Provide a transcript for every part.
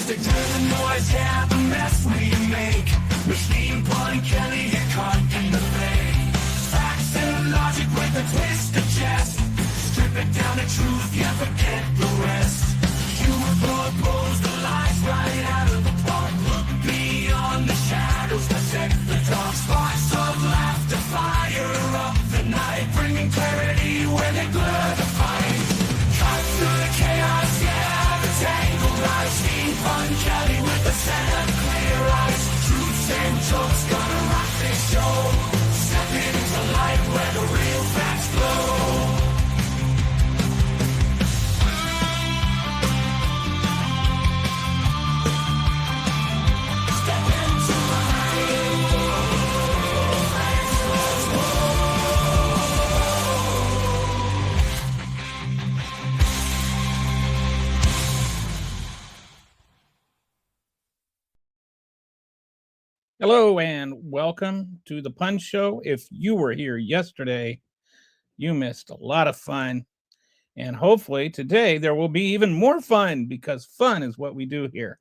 Stick to the noise, yeah, the mess we make. Machine Pun Kelly get caught in the fake. Facts and logic with a twist of jest. Strip it down to truth, yeah, forget the rest. You propose the lies right out of the park. Look beyond the shadows that set the dark. Sparks of laughter fire up the night, bringing clarity where they blur the fight. Cut through the chaos, yeah, the tangled lies. Steam Pun Kelly with a set of clear eyes. Truths and jokes gonna rock this show. Step into light where the real facts glow. Hello and welcome to the Punch Show. If you were here yesterday, you missed a lot of fun. And hopefully today there will be even more fun because fun is what we do here.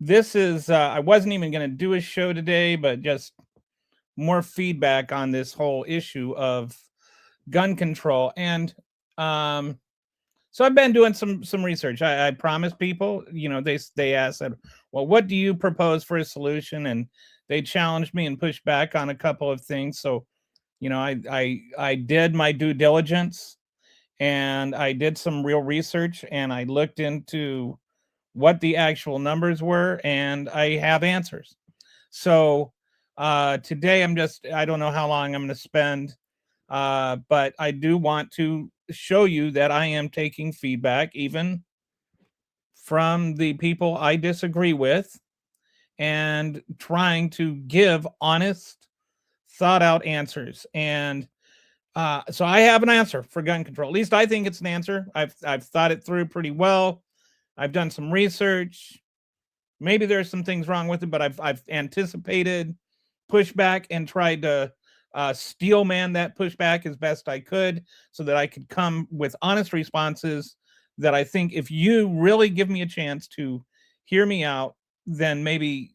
This is, I wasn't even going to do a show today, but just more feedback on this whole issue of gun control. And so I've been doing some research. I promised people, you know, they asked, well, what do you propose for a solution? And they challenged me and pushed back on a couple of things. So, you know, I did my due diligence and I did some real research and I looked into what the actual numbers were and I have answers. So today I don't know how long I'm going to spend, but I do want to show you that I am taking feedback even from the people I disagree with and trying to give honest, thought out answers. And so I have an answer for gun control. At least I think it's an answer. I've thought it through pretty well. I've done some research. Maybe there's some things wrong with it, but I've anticipated pushback and tried to steel man that pushback as best I could so that I could come with honest responses that I think if you really give me a chance to hear me out, then maybe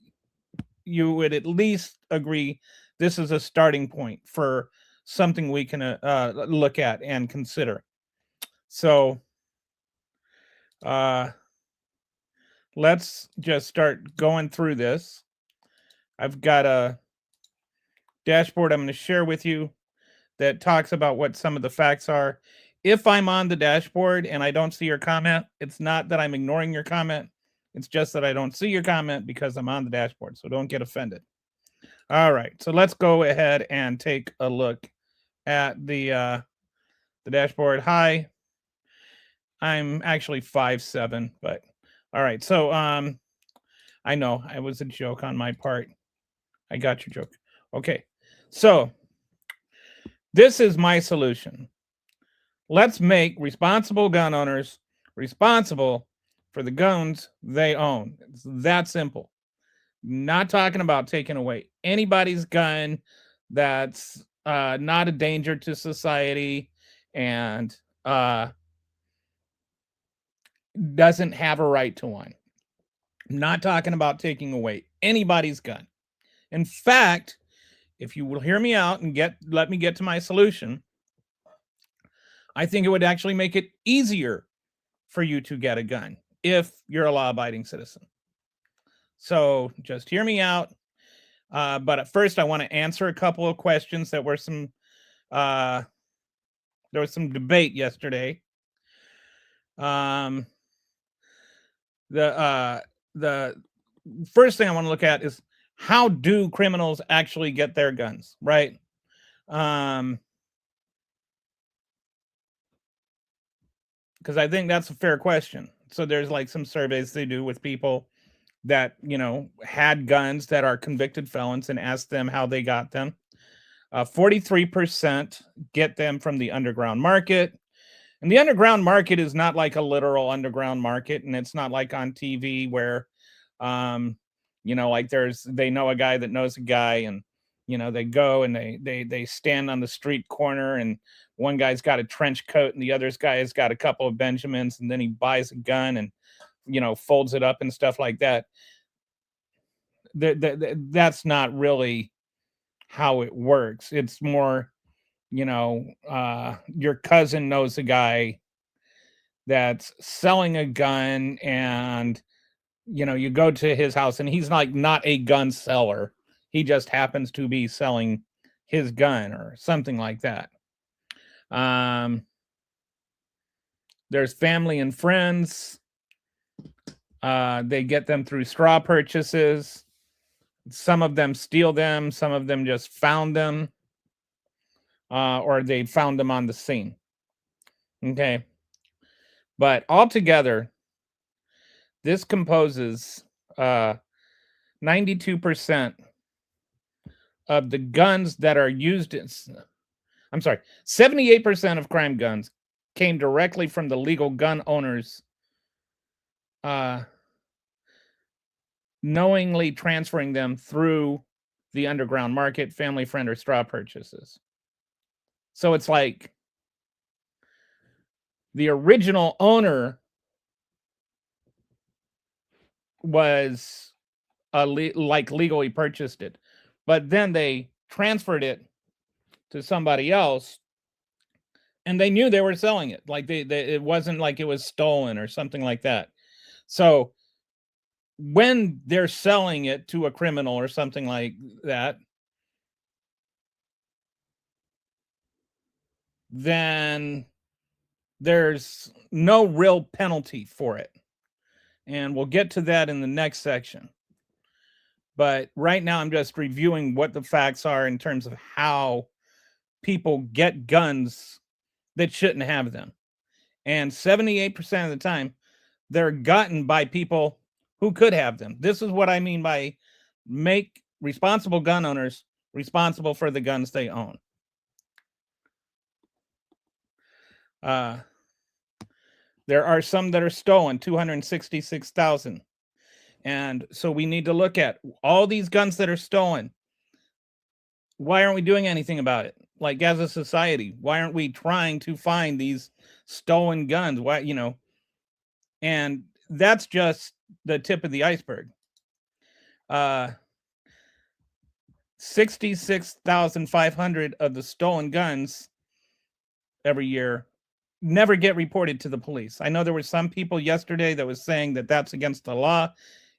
you would at least agree this is a starting point for something we can look at and consider. So let's just start going through this. I've got a dashboard I'm going to share with you that talks about what some of the facts are. If I'm on the dashboard and I don't see your comment, it's not that I'm ignoring your comment. It's just that I don't see your comment because I'm on the dashboard. So don't get offended. All right. So let's go ahead and take a look at the dashboard. Hi. I'm actually 5'7", but all right. So I know it was a joke on my part. I got your joke. Okay. So this is my solution. Let's make responsible gun owners responsible for the guns they own. It's that simple. Not talking about taking away anybody's gun that's not a danger to society and doesn't have a right to one. I'm not talking about taking away anybody's gun. In fact, if you will hear me out and let me get to my solution, I think it would actually make it easier for you to get a gun if you're a law-abiding citizen. So just hear me out. But at first, I want to answer a couple of questions that were there was some debate yesterday. The first thing I want to look at is how do criminals actually get their guns, right? Because I think that's a fair question. So there's like some surveys they do with people that, you know, had guns that are convicted felons and ask them how they got them. 43% get them from the underground market. And the underground market is not like a literal underground market. And it's not like on TV where, you know, like they know a guy that knows a guy and, you know, they go and they stand on the street corner and one guy's got a trench coat and the other guy has got a couple of Benjamins and then he buys a gun and folds it up and stuff like that. That's not really how it works. It's more, your cousin knows a guy that's selling a gun, and you go to his house, and he's like not a gun seller. He just happens to be selling his gun or something like that. There's family and friends. They get them through straw purchases. Some of them steal them. Some of them just found them, or they found them on the scene. Okay. But altogether, this composes 92% of the guns that are used in, 78% of crime guns came directly from the legal gun owners knowingly transferring them through the underground market, family, friend, or straw purchases. So it's like the original owner was legally purchased it, but then they transferred it to somebody else, and they knew they were selling it. Like it wasn't like it was stolen or something like that. So when they're selling it to a criminal or something like that, then there's no real penalty for it. And we'll get to that in the next section. But right now, I'm just reviewing what the facts are in terms of how people get guns that shouldn't have them. And 78% of the time, they're gotten by people who could have them. This is what I mean by make responsible gun owners responsible for the guns they own. There are some that are stolen, 266,000. And so we need to look at all these guns that are stolen. Why aren't we doing anything about it? Like, as a society, why aren't we trying to find these stolen guns? Why, and that's just the tip of the iceberg. 66,500 of the stolen guns every year never get reported to the police. I know there were some people yesterday that was saying that that's against the law.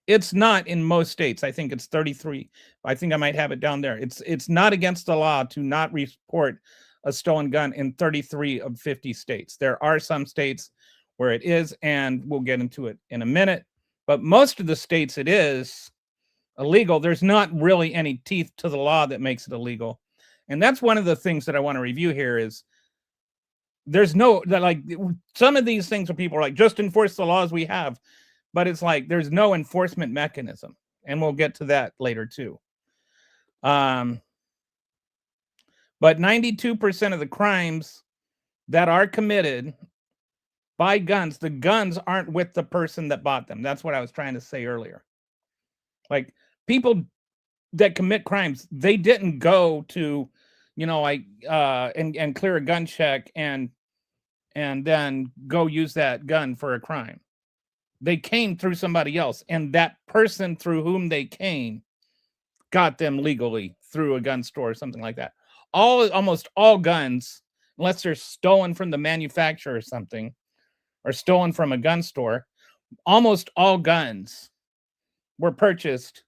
It's not in most states. I think it's 33. I think I might have it down there. It's not against the law to not report a stolen gun in 33 of 50 states. There are some states where it is, and we'll get into it in a minute. But most of the states it is illegal. There's not really any teeth to the law that makes it illegal. And that's one of the things that I want to review here is there's no, like, some of these things where people are like, just enforce the laws we have. But it's like there's no enforcement mechanism. And we'll get to that later too. But 92% of the crimes that are committed by guns, the guns aren't with the person that bought them. That's what I was trying to say earlier. Like, people that commit crimes, they didn't go to, and clear a gun check and then go use that gun for a crime. They came through somebody else, and that person through whom they came got them legally through a gun store or something like that. Almost all guns, unless they're stolen from the manufacturer or something, or stolen from a gun store, almost all guns were purchased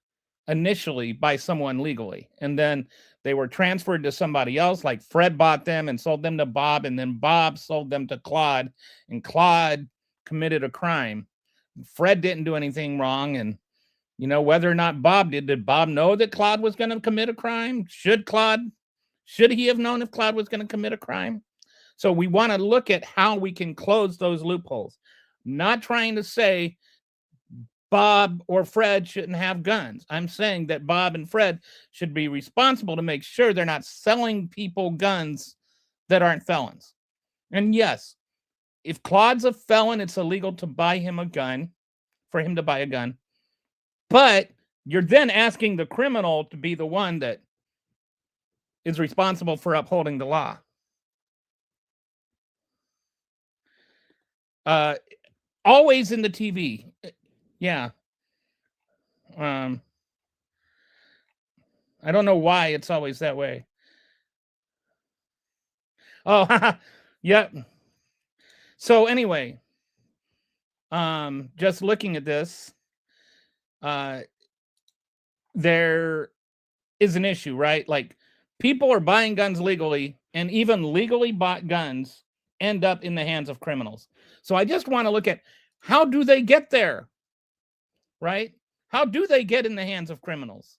initially by someone legally, and then they were transferred to somebody else. Like Fred bought them and sold them to Bob, and then Bob sold them to Claude, and Claude committed a crime. Fred didn't do anything wrong, and whether or not Bob did Bob know that Claude was going to commit a crime? Should he have known if Claude was going to commit a crime? So we want to look at how we can close those loopholes. Not trying to say Bob or Fred shouldn't have guns. I'm saying that Bob and Fred should be responsible to make sure they're not selling people guns that aren't felons. And yes, if Claude's a felon, it's illegal to buy him a gun, for him to buy a gun. But you're then asking the criminal to be the one that is responsible for upholding the law. Always in the TV, Yeah. I don't know why it's always that way. Oh, yep. So anyway, just looking at this, uh, there is an issue, right? Like people are buying guns legally, and even legally bought guns end up in the hands of criminals. So I just want to look at how do they get there, right? How do they get in the hands of criminals?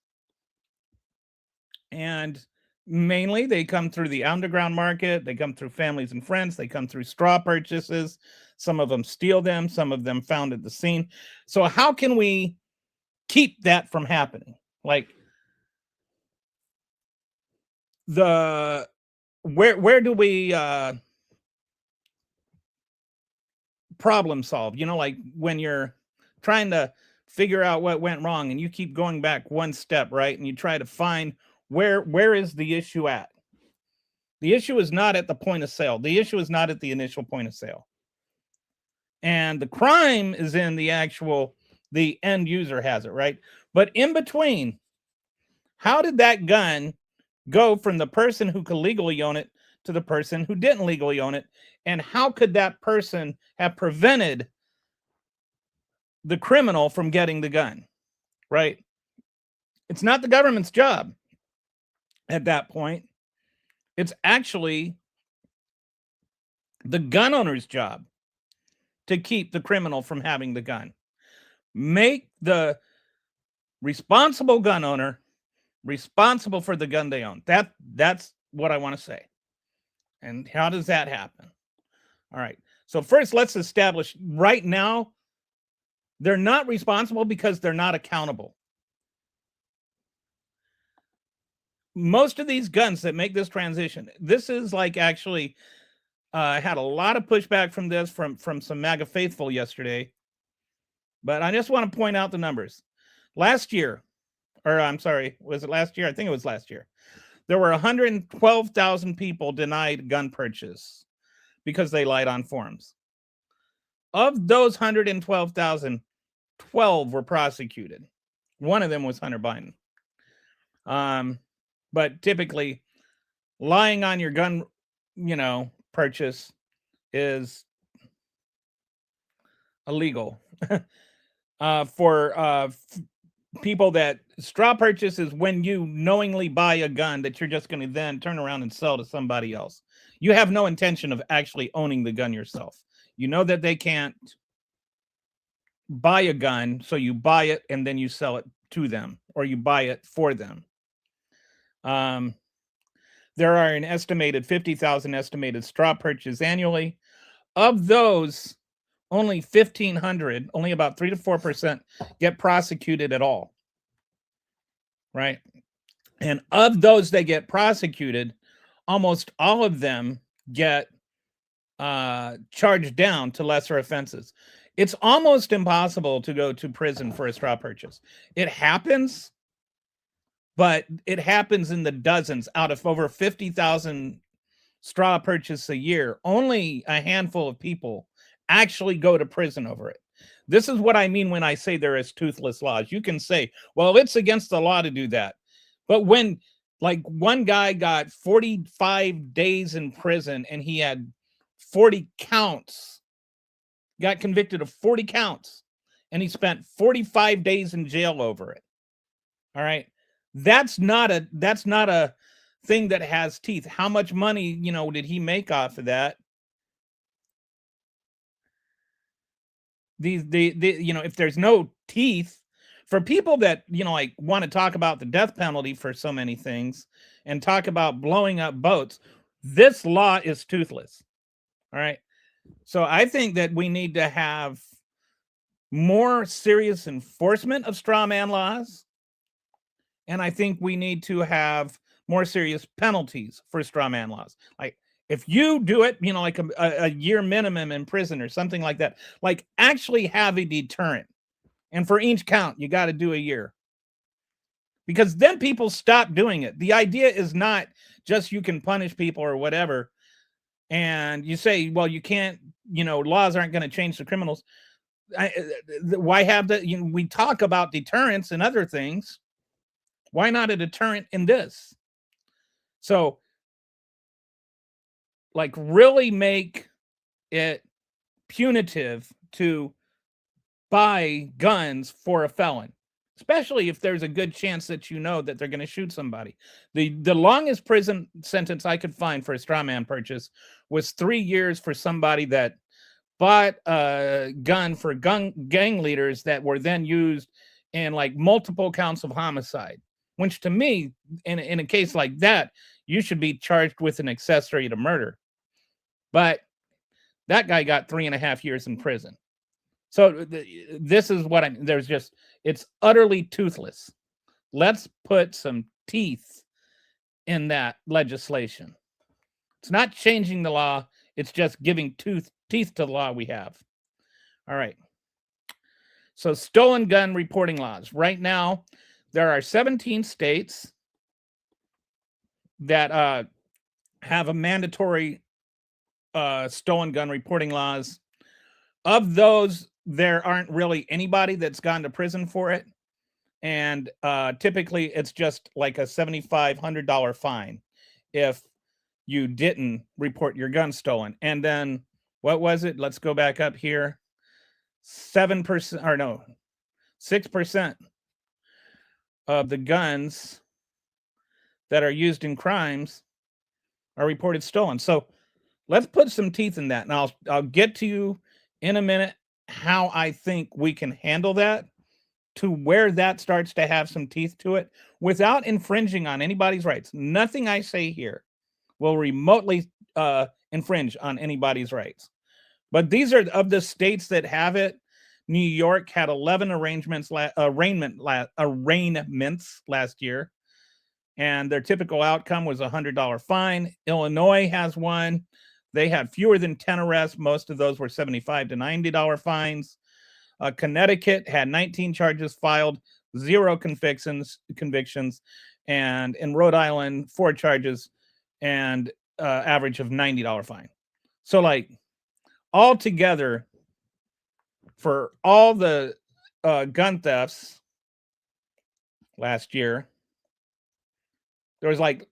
And mainly they come through the underground market, they come through families and friends, they come through straw purchases. Some of them steal them, some of them found at the scene. So how can we keep that from happening? Like the where do we problem solve? You know, like when you're trying to figure out what went wrong and you keep going back one step, right? And you try to find where is the issue at? The issue is not at the point of sale. The issue is not at the initial point of sale. And the crime is in the end user has it, right? But in between, how did that gun go from the person who could legally own it to the person who didn't legally own it? And how could that person have prevented the criminal from getting the gun, right? It's not the government's job at that point. It's actually the gun owner's job to keep the criminal from having the gun. Make the responsible gun owner responsible for the gun they own. That's what I want to say. And how does that happen? All right. So first, let's establish right now, they're not responsible because they're not accountable. Most of these guns that make this transition, this is like actually, I had a lot of pushback from this from some MAGA faithful yesterday. But I just want to point out the numbers. Last year, or I'm sorry, was it last year? I think it was last year. There were 112,000 people denied gun purchase because they lied on forums. Of those 112,000, 12 were prosecuted. One of them was Hunter Biden. But typically, lying on your gun, purchase is illegal. For people that straw purchase is when you knowingly buy a gun that you're just going to then turn around and sell to somebody else. You have no intention of actually owning the gun yourself. You know that they can't buy a gun, so you buy it and then you sell it to them, or you buy it for them. There are an estimated 50,000 estimated straw purchases annually. Of those, only 1,500, only about 3 to 4% get prosecuted at all, right? And of those that get prosecuted, almost all of them get charged down to lesser offenses. It's almost impossible to go to prison for a straw purchase. It happens, but it happens in the dozens. Out of over 50,000 straw purchases a year, only a handful of people actually go to prison over it. This is what I mean when I say there is toothless laws. You can say, well, it's against the law to do that. But when, like, one guy got 45 days in prison and he had 40 counts, got convicted of 40 counts, and he spent 45 days in jail over it. All right. That's not a thing that has teeth. How much money, did he make off of that? If there's no teeth, for people that like want to talk about the death penalty for so many things and talk about blowing up boats, this law is toothless. All right. So I think that we need to have more serious enforcement of straw man laws, and I think we need to have more serious penalties for straw man laws. Like, if you do it, like a year minimum in prison or something like that, like actually have a deterrent. And for each count, you got to do a year. Because then people stop doing it. The idea is not just you can punish people or whatever. And you say, well, you can't, laws aren't going to change the criminals. why have the, we talk about deterrence and other things. Why not a deterrent in this? So, like, really make it punitive to buy guns for a felon, especially if there's a good chance that that they're going to shoot somebody. The longest prison sentence I could find for a straw man purchase was 3 years for somebody that bought a gun for gang leaders that were then used in like multiple counts of homicide, which to me, in a case like that, you should be charged with an accessory to murder. But that guy got 3.5 years in prison. So this is what it's utterly toothless. Let's put some teeth in that legislation. It's not changing the law. It's just giving teeth to the law we have. All right. So stolen gun reporting laws. Right now, there are 17 states that have a mandatory stolen gun reporting laws. Of those, there aren't really anybody that's gone to prison for it. And typically, it's just like a $7,500 fine if you didn't report your gun stolen. And then, what was it? Let's go back up here. 7%, or no, 6% of the guns that are used in crimes are reported stolen. So let's put some teeth in that. And I'll get to you in a minute how I think we can handle that to where that starts to have some teeth to it without infringing on anybody's rights. Nothing I say here will remotely infringe on anybody's rights. But these are of the states that have it. New York had 11 arraignments last year, and their typical outcome was a $100 fine. Illinois has one. They had fewer than 10 arrests. Most of those were $75 to $90 fines. Connecticut had 19 charges filed, 0 convictions, and in Rhode Island, 4 charges and average of $90 fine. So, like, all together, for all the gun thefts last year, there was like,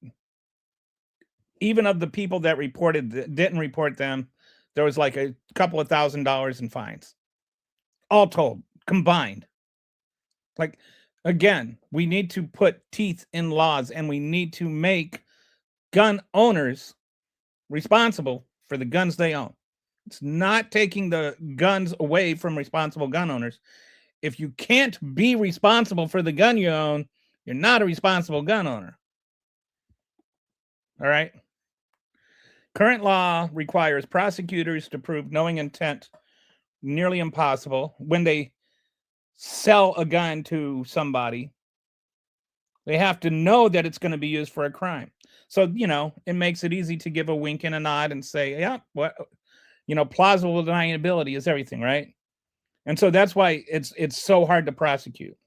even of the people that didn't report them, there was like a couple of $1,000s in fines, all told, combined. Like, again, we need to put teeth in laws, and we need to make gun owners responsible for the guns they own. It's not taking the guns away from responsible gun owners. If you can't be responsible for the gun you own, you're not a responsible gun owner. All right. Current law requires prosecutors to prove knowing intent, nearly impossible. When they sell a gun to somebody, they have to know that it's going to be used for a crime. So, it makes it easy to give a wink and a nod and say, yeah, what, plausible deniability is everything, right? And so that's why it's so hard to prosecute.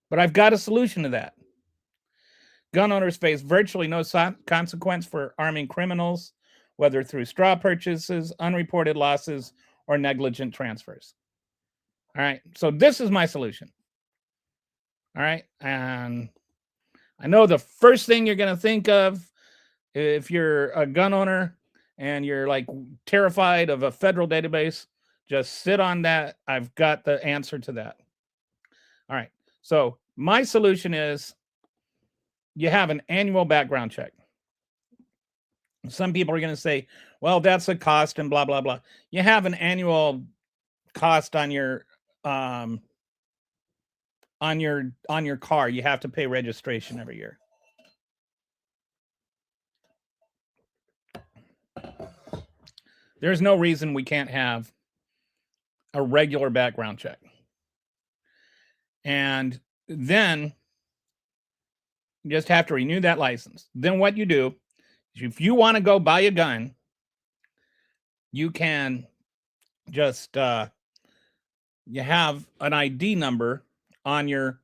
But I've got a solution to that. Gun owners face virtually no consequence for arming criminals, whether through straw purchases, unreported losses, or negligent transfers. All right, so this is my solution. All right, and I know the first thing you're going to think of if you're a gun owner and you're like terrified of a federal database, just sit on that. I've got the answer to that. All right, so my solution is you have an annual background check. Some people are going to say, well, that's a cost and blah, blah, blah. You have an annual cost on your car. You have to pay registration every year. There's no reason we can't have a regular background check. And then you just have to renew that license. Then what you do is, if you want to go buy a gun, you can just you have an ID number on your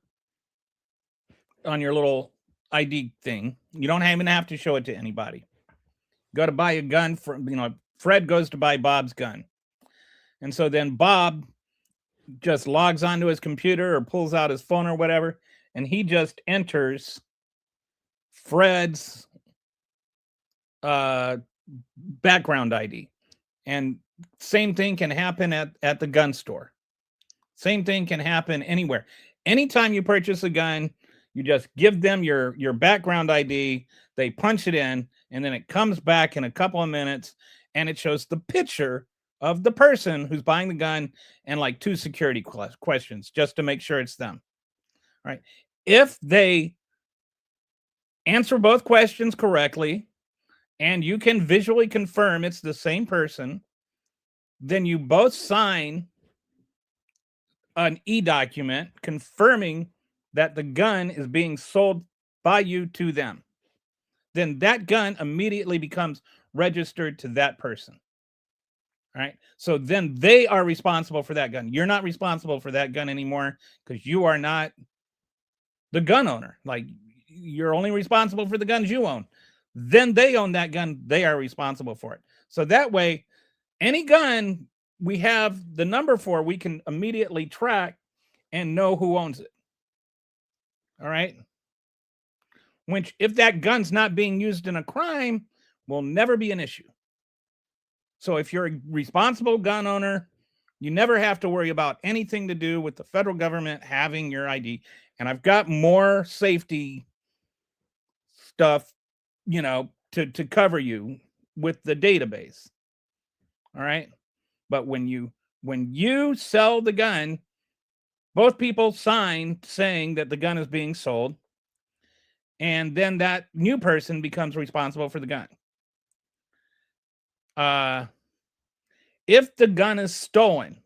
little ID thing. You don't even have to show it to anybody. Go to buy a gun from, Fred goes to buy Bob's gun. And so then Bob just logs onto his computer or pulls out his phone or whatever, and he just enters Fred's background ID. And same thing can happen at the gun store. Same thing can happen anywhere. Anytime you purchase a gun, you just give them your background ID, they punch it in, and then it comes back in a couple of minutes and it shows the picture of the person who's buying the gun and like 2 security questions just to make sure it's them. Right? If they answer both questions correctly and you can visually confirm it's the same person, then you both sign an e-document confirming that the gun is being sold by you to them. Then that gun immediately becomes registered to that person. All right. So then they are responsible for that gun. You're not responsible for that gun anymore because you are not the gun owner. Like, you're only responsible for the guns you own. Then they own that gun. They are responsible for it. So that way, any gun we have the number for, we can immediately track and know who owns it. All right. Which, if that gun's not being used in a crime, will never be an issue. So if you're a responsible gun owner, you never have to worry about anything to do with the federal government having your ID. And I've got more safety stuff, to cover you with the database. All right. But when you sell the gun, both people sign saying that the gun is being sold, and then that new person becomes responsible for the gun. If the gun is stolen,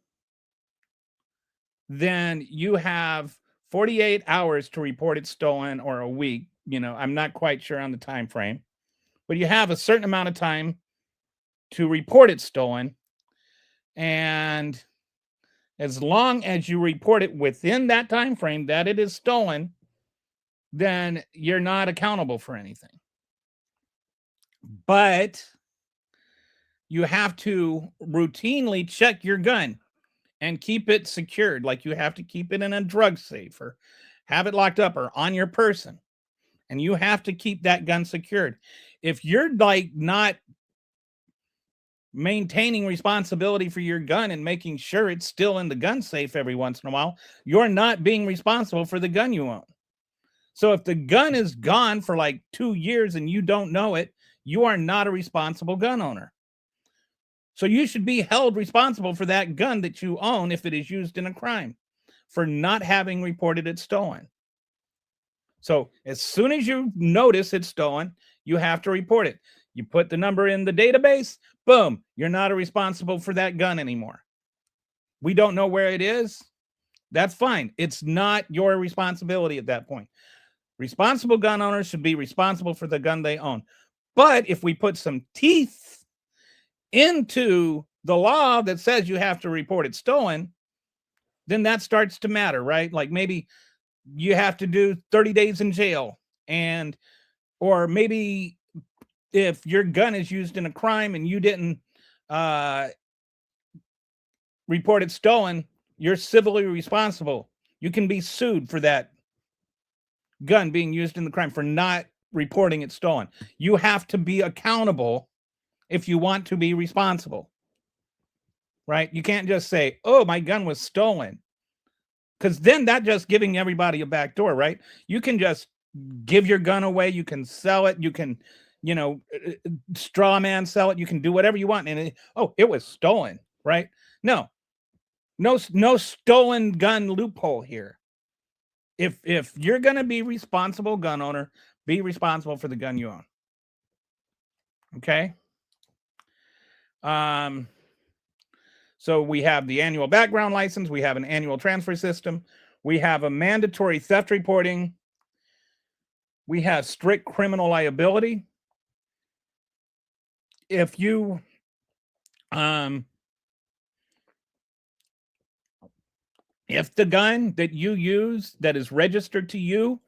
then you have 48 hours to report it stolen, or a week. I'm not quite sure on the time frame, but you have a certain amount of time to report it stolen. And as long as you report it within that time frame that it is stolen, then you're not accountable for anything. But you have to routinely check your gun and keep it secured. Like, you have to keep it in a drug safe or have it locked up or on your person. And you have to keep that gun secured. If you're like not maintaining responsibility for your gun and making sure it's still in the gun safe every once in a while, you're not being responsible for the gun you own. So if the gun is gone for like 2 years and you don't know it, you are not a responsible gun owner. So you should be held responsible for that gun that you own if it is used in a crime, for not having reported it stolen. So as soon as you notice it's stolen, you have to report it. You put the number in the database, boom, you're not responsible for that gun anymore. We don't know where it is. That's fine. It's not your responsibility at that point. Responsible gun owners should be responsible for the gun they own. But if we put some teeth into the law that says you have to report it stolen, then that starts to matter, right? Like, maybe you have to do 30 days in jail, or maybe if your gun is used in a crime and you didn't report it stolen, you're civilly responsible. You can be sued for that gun being used in the crime for not reporting it stolen. You have to be accountable if you want to be responsible, right? You can't just say, oh, my gun was stolen, because then that's just giving everybody a back door, right? You can just give your gun away. You can sell it. You can, straw man sell it. You can do whatever you want. And it was stolen, right? No stolen gun loophole here. If you're going to be responsible gun owner, be responsible for the gun you own. Okay. So we have the annual background license. We have an annual transfer system. We have a mandatory theft reporting. We have strict criminal liability. If you, if the gun that you use that is registered to you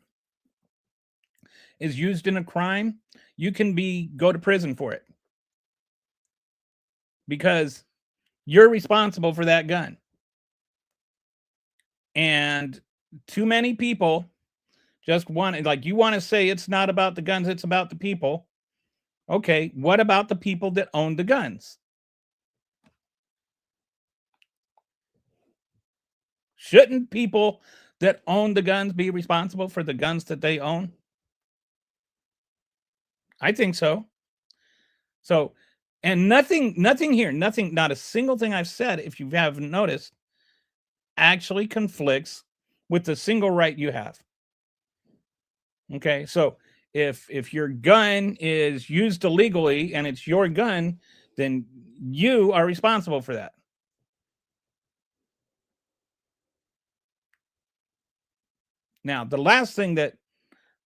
is used in a crime, you can go to prison for it, because you're responsible for that gun. And too many people just want, like, you want to say it's not about the guns, it's about the people. Okay, what about the people that own the guns? Shouldn't people that own the guns be responsible for the guns that they own? I think so. So, and nothing here, nothing, not a single thing I've said, if you haven't noticed, actually conflicts with the single right you have. Okay, so if your gun is used illegally and it's your gun, then you are responsible for that. Now, the last thing that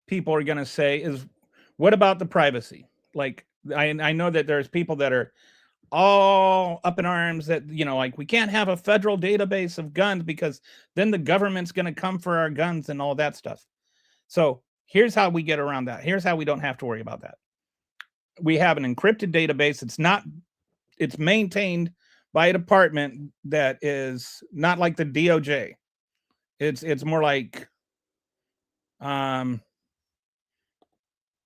people are going to say is, what about the privacy? Like, I know that there's people that are all up in arms that, like, we can't have a federal database of guns because then the government's going to come for our guns and all that stuff. So here's how we get around that. Here's how we don't have to worry about that. We have an encrypted database. It's maintained by a department that is not like the DOJ. It's more like,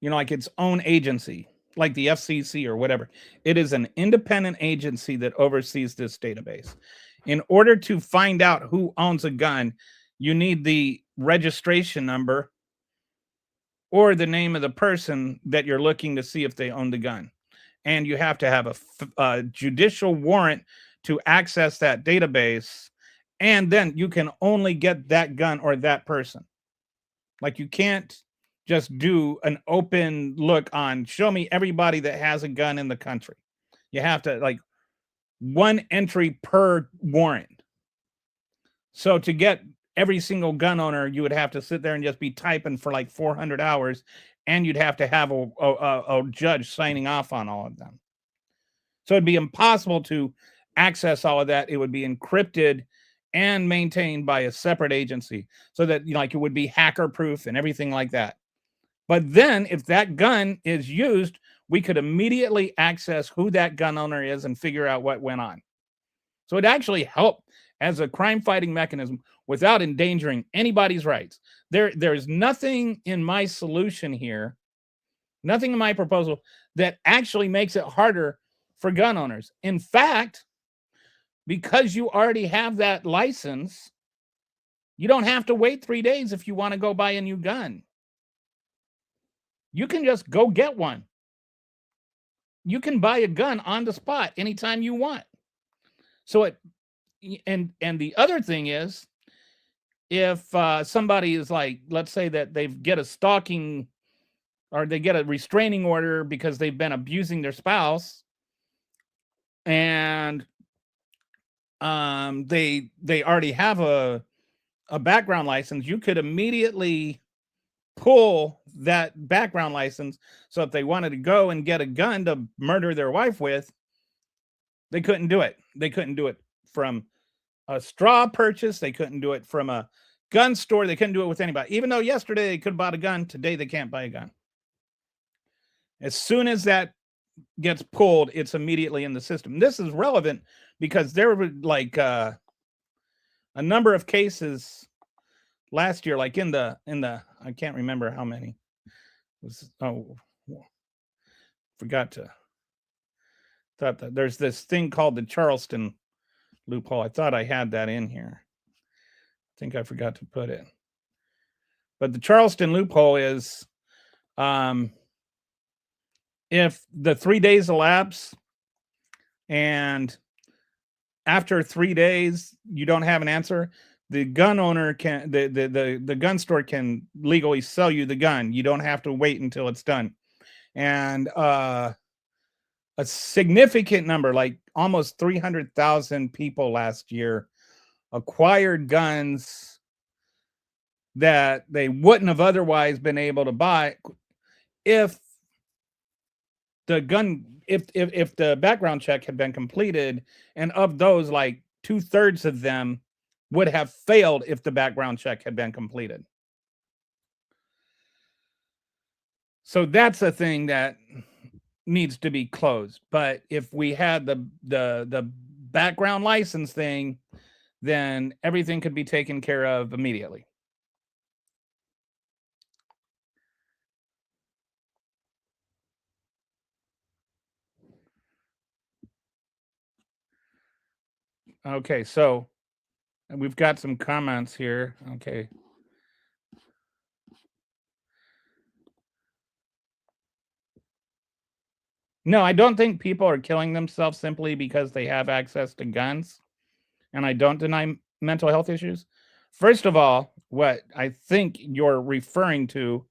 like its own agency, like the FCC or whatever. It is an independent agency that oversees this database. In order to find out who owns a gun, you need the registration number or the name of the person that you're looking to see if they own the gun. And you have to have a judicial warrant to access that database. And then you can only get that gun or that person. Like, you can't just do an open look on, show me everybody that has a gun in the country. You have to, like, one entry per warrant. So to get every single gun owner, you would have to sit there and just be typing for like 400 hours, and you'd have to have a judge signing off on all of them. So it'd be impossible to access all of that. It would be encrypted and maintained by a separate agency, so that, like, it would be hacker proof and everything like that. But then if that gun is used, we could immediately access who that gun owner is and figure out what went on. So it actually helped as a crime fighting mechanism without endangering anybody's rights. There's nothing in my solution here, nothing in my proposal that actually makes it harder for gun owners. In fact, because you already have that license, you don't have to wait 3 days if you want to go buy a new gun. You can just go get one. You can buy a gun on the spot anytime you want. So and the other thing is, if somebody is, like, let's say that they get a stalking or they get a restraining order because they've been abusing their spouse, and they already have a background license, you could immediately pull that background license. So if they wanted to go and get a gun to murder their wife with, they couldn't do it. They couldn't do it from a straw purchase. They couldn't do it from a gun store. They couldn't do it with anybody. Even though yesterday they could have bought a gun, today they can't buy a gun. As soon as that gets pulled, it's immediately in the system. This is relevant because there were, like, a number of cases last year, like in the I can't remember how many. Forgot to thought that there's this thing called the Charleston loophole. I thought I had that in here. I think I forgot to put it. But the Charleston loophole is, if the 3 days elapse and after 3 days you don't have an answer, the gun owner can, the gun store can legally sell you the gun. You don't have to wait until it's done. And a significant number, like almost 300,000 people last year, acquired guns that they wouldn't have otherwise been able to buy if the background check had been completed. And of those, like 2/3 of them would have failed if the background check had been completed. So that's a thing that needs to be closed. But if we had the background license thing, then everything could be taken care of immediately. Okay, so we've got some comments here. Okay. No, I don't think people are killing themselves simply because they have access to guns. And I don't deny mental health issues. First of all, what I think you're referring to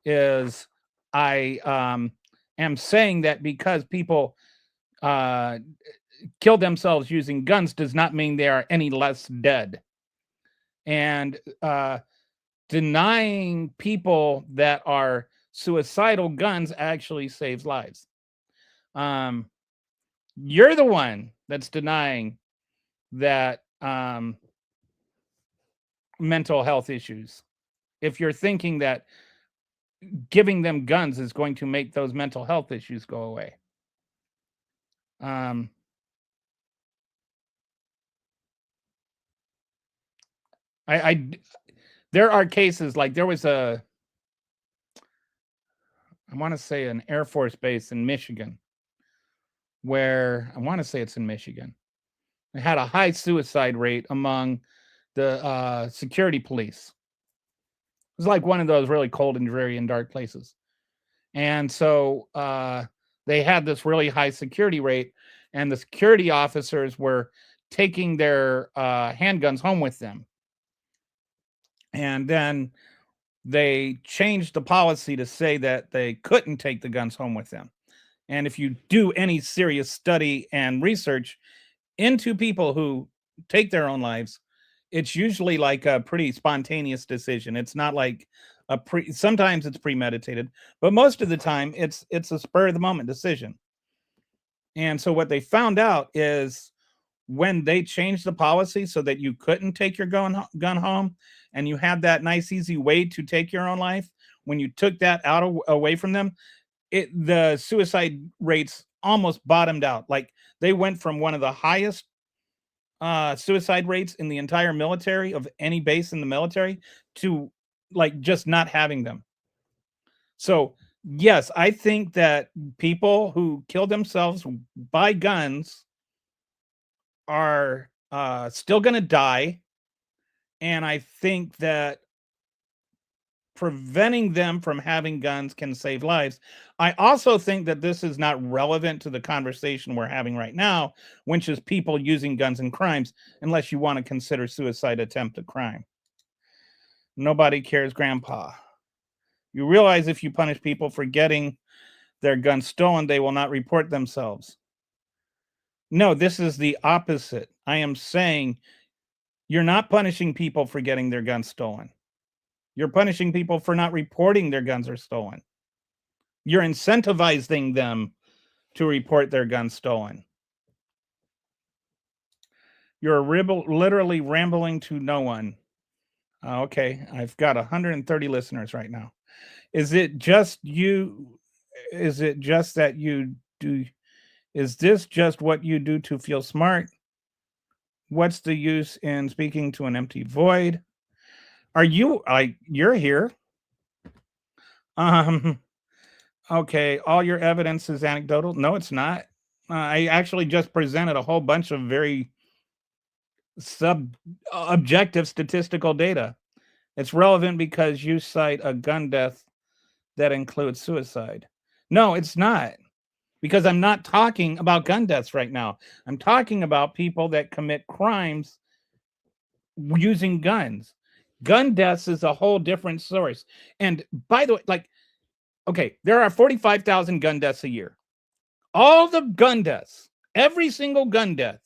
is I am saying that because people kill themselves using guns does not mean they are any less dead. And denying people that are suicidal guns actually saves lives. You're the one that's denying that mental health issues. If you're thinking that giving them guns is going to make those mental health issues go away. There are cases like there was I want to say an Air Force base in Michigan where I want to say it's in Michigan. It had a high suicide rate among the security police. It was like one of those really cold and dreary and dark places. And so they had this really high security rate, and the security officers were taking their handguns home with them. And then they changed the policy to say that they couldn't take the guns home with them. And if you do any serious study and research into people who take their own lives, it's usually like a pretty spontaneous decision. It's not like sometimes it's premeditated, but most of the time it's a spur of the moment decision. And so what they found out is when they changed the policy so that you couldn't take your gun home and you had that nice easy way to take your own life, when you took that away from them, the suicide rates almost bottomed out. Like they went from one of the highest suicide rates in the entire military of any base in the military to like just not having them. So yes, I think that people who kill themselves by guns are still going to die. And I think that preventing them from having guns can save lives. I also think that this is not relevant to the conversation we're having right now, which is people using guns in crimes, unless you want to consider suicide attempt a crime. Nobody cares, Grandpa. You realize if you punish people for getting their guns stolen, they will not report themselves. No, this is the opposite. I am saying you're not punishing people for getting their guns stolen. You're punishing people for not reporting their guns are stolen. You're incentivizing them to report their guns stolen. You're literally rambling to no one. Okay, I've got 130 listeners right now. Is it just you? Is it just that you do? Is this just what you do to feel smart? What's the use in speaking to an empty void? Are you you're here? Okay, all your evidence is anecdotal. No, it's not. I actually just presented a whole bunch of very objective statistical data. It's relevant because you cite a gun death that includes suicide. No, it's not. Because I'm not talking about gun deaths right now. I'm talking about people that commit crimes using guns. Gun deaths is a whole different source. And by the way, like, okay, there are 45,000 gun deaths a year. All the gun deaths, every single gun death,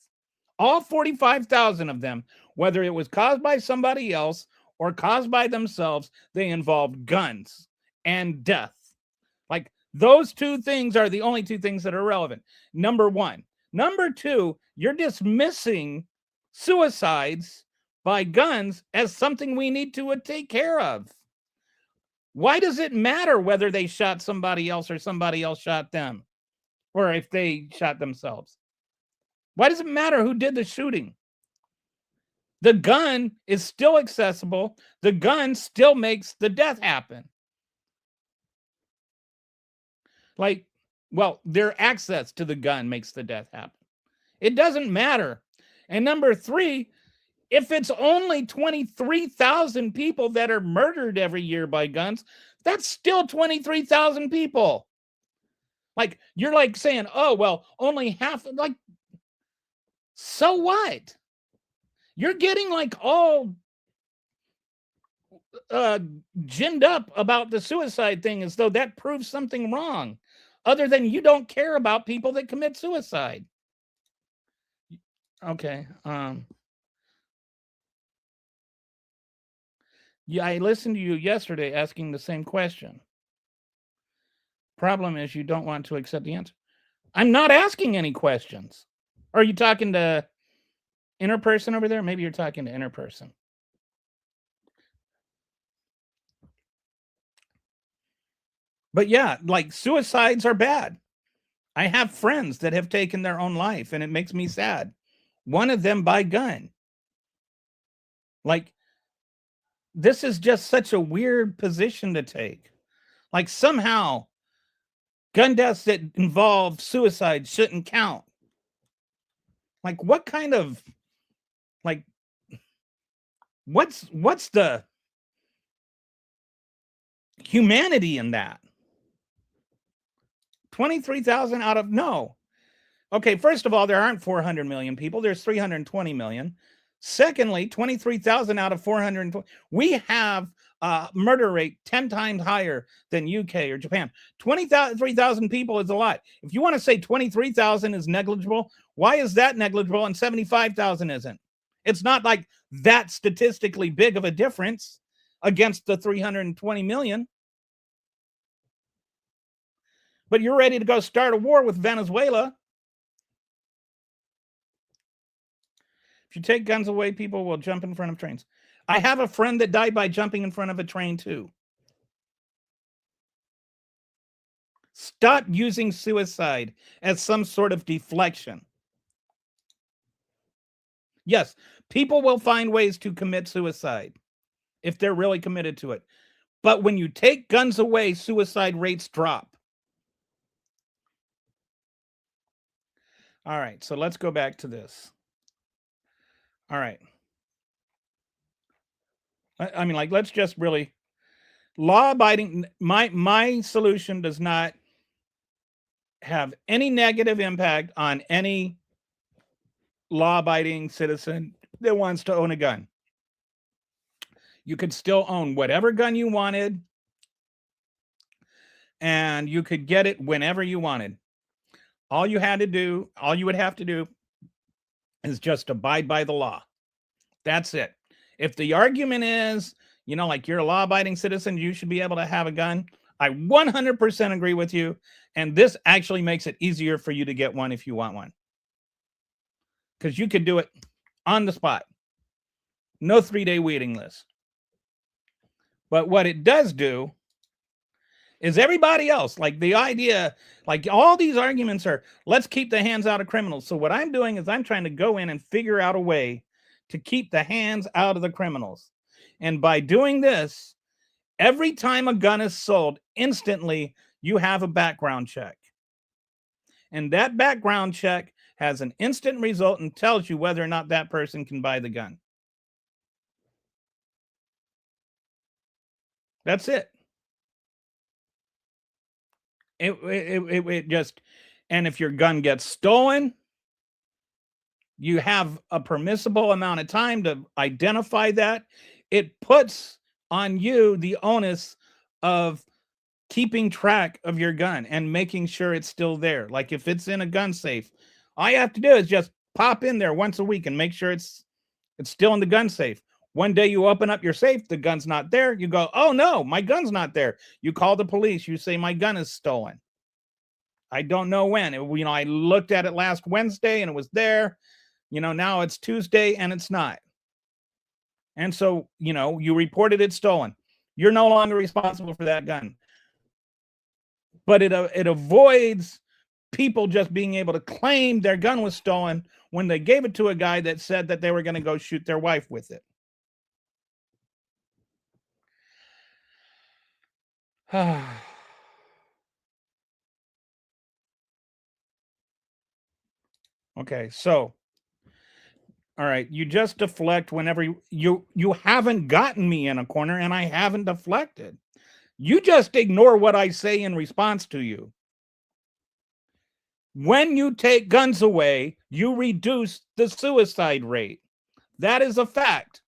all 45,000 of them, whether it was caused by somebody else or caused by themselves, they involved guns and death. Like, those two things are the only two things that are relevant. Number one. Number two, you're dismissing suicides by guns as something we need to take care of. Why does it matter whether they shot somebody else or somebody else shot them? Or if they shot themselves? Why does it matter who did the shooting? The gun is still accessible. The gun still makes the death happen. Like, well, their access to the gun makes the death happen. It doesn't matter. And number three, if it's only 23,000 people that are murdered every year by guns, that's still 23,000 people. Like, you're like saying, oh, well, only half, like, so what? You're getting like all ginned up about the suicide thing as though that proves something wrong, other than you don't care about people that commit suicide. Okay. Yeah, I listened to you yesterday asking the same question. Problem is you don't want to accept the answer. I'm not asking any questions. Are you talking to inner person over there? Maybe you're talking to inner person. But yeah, like suicides are bad. I have friends that have taken their own life and it makes me sad. One of them by gun. Like, this is just such a weird position to take. Like, somehow gun deaths that involve suicide shouldn't count. Like, what kind of, like, what's the humanity in that? 23,000 out of, no. Okay, first of all, there aren't 400 million people. There's 320 million. Secondly, 23,000 out of 420. We have a murder rate 10 times higher than UK or Japan. 23,000 people is a lot. If you want to say 23,000 is negligible, why is that negligible and 75,000 isn't? It's not like that statistically big of a difference against the 320 million. But you're ready to go start a war with Venezuela. If you take guns away, people will jump in front of trains. I have a friend that died by jumping in front of a train too. Stop using suicide as some sort of deflection. Yes, people will find ways to commit suicide if they're really committed to it. But when you take guns away, suicide rates drop. All right, so let's go back to this. All right. I mean, like, let's just really, law-abiding, my solution does not have any negative impact on any law-abiding citizen that wants to own a gun. You could still own whatever gun you wanted, and you could get it whenever you wanted. All you would have to do is just abide by the law. That's it. If the argument is, you know, like, you're a law-abiding citizen, you should be able to have a gun, I 100% agree with you. And this actually makes it easier for you to get one if you want one. Because you could do it on the spot. No 3-day waiting list. But what it does do is everybody else, like, the idea, like, all these arguments are, let's keep the hands out of criminals. So what I'm doing is I'm trying to go in and figure out a way to keep the hands out of the criminals. And by doing this, every time a gun is sold, instantly you have a background check. And that background check has an instant result and tells you whether or not that person can buy the gun. That's it. It just, and if your gun gets stolen, you have a permissible amount of time to identify that. It puts on you the onus of keeping track of your gun and making sure it's still there. Like, if it's in a gun safe, all you have to do is just pop in there once a week and make sure it's still in the gun safe. One day you open up your safe, the gun's not there. You go, oh no, my gun's not there. You call the police. You say, my gun is stolen. I don't know when. I looked at it last Wednesday and it was there. Now it's Tuesday and it's not. And so, you reported it stolen. You're no longer responsible for that gun. But it avoids people just being able to claim their gun was stolen when they gave it to a guy that said that they were going to go shoot their wife with it. Okay, so all right, you just deflect whenever you haven't gotten me in a corner, and I haven't deflected. You just ignore what I say in response to you. When you take guns away, you reduce the suicide rate. That is a fact.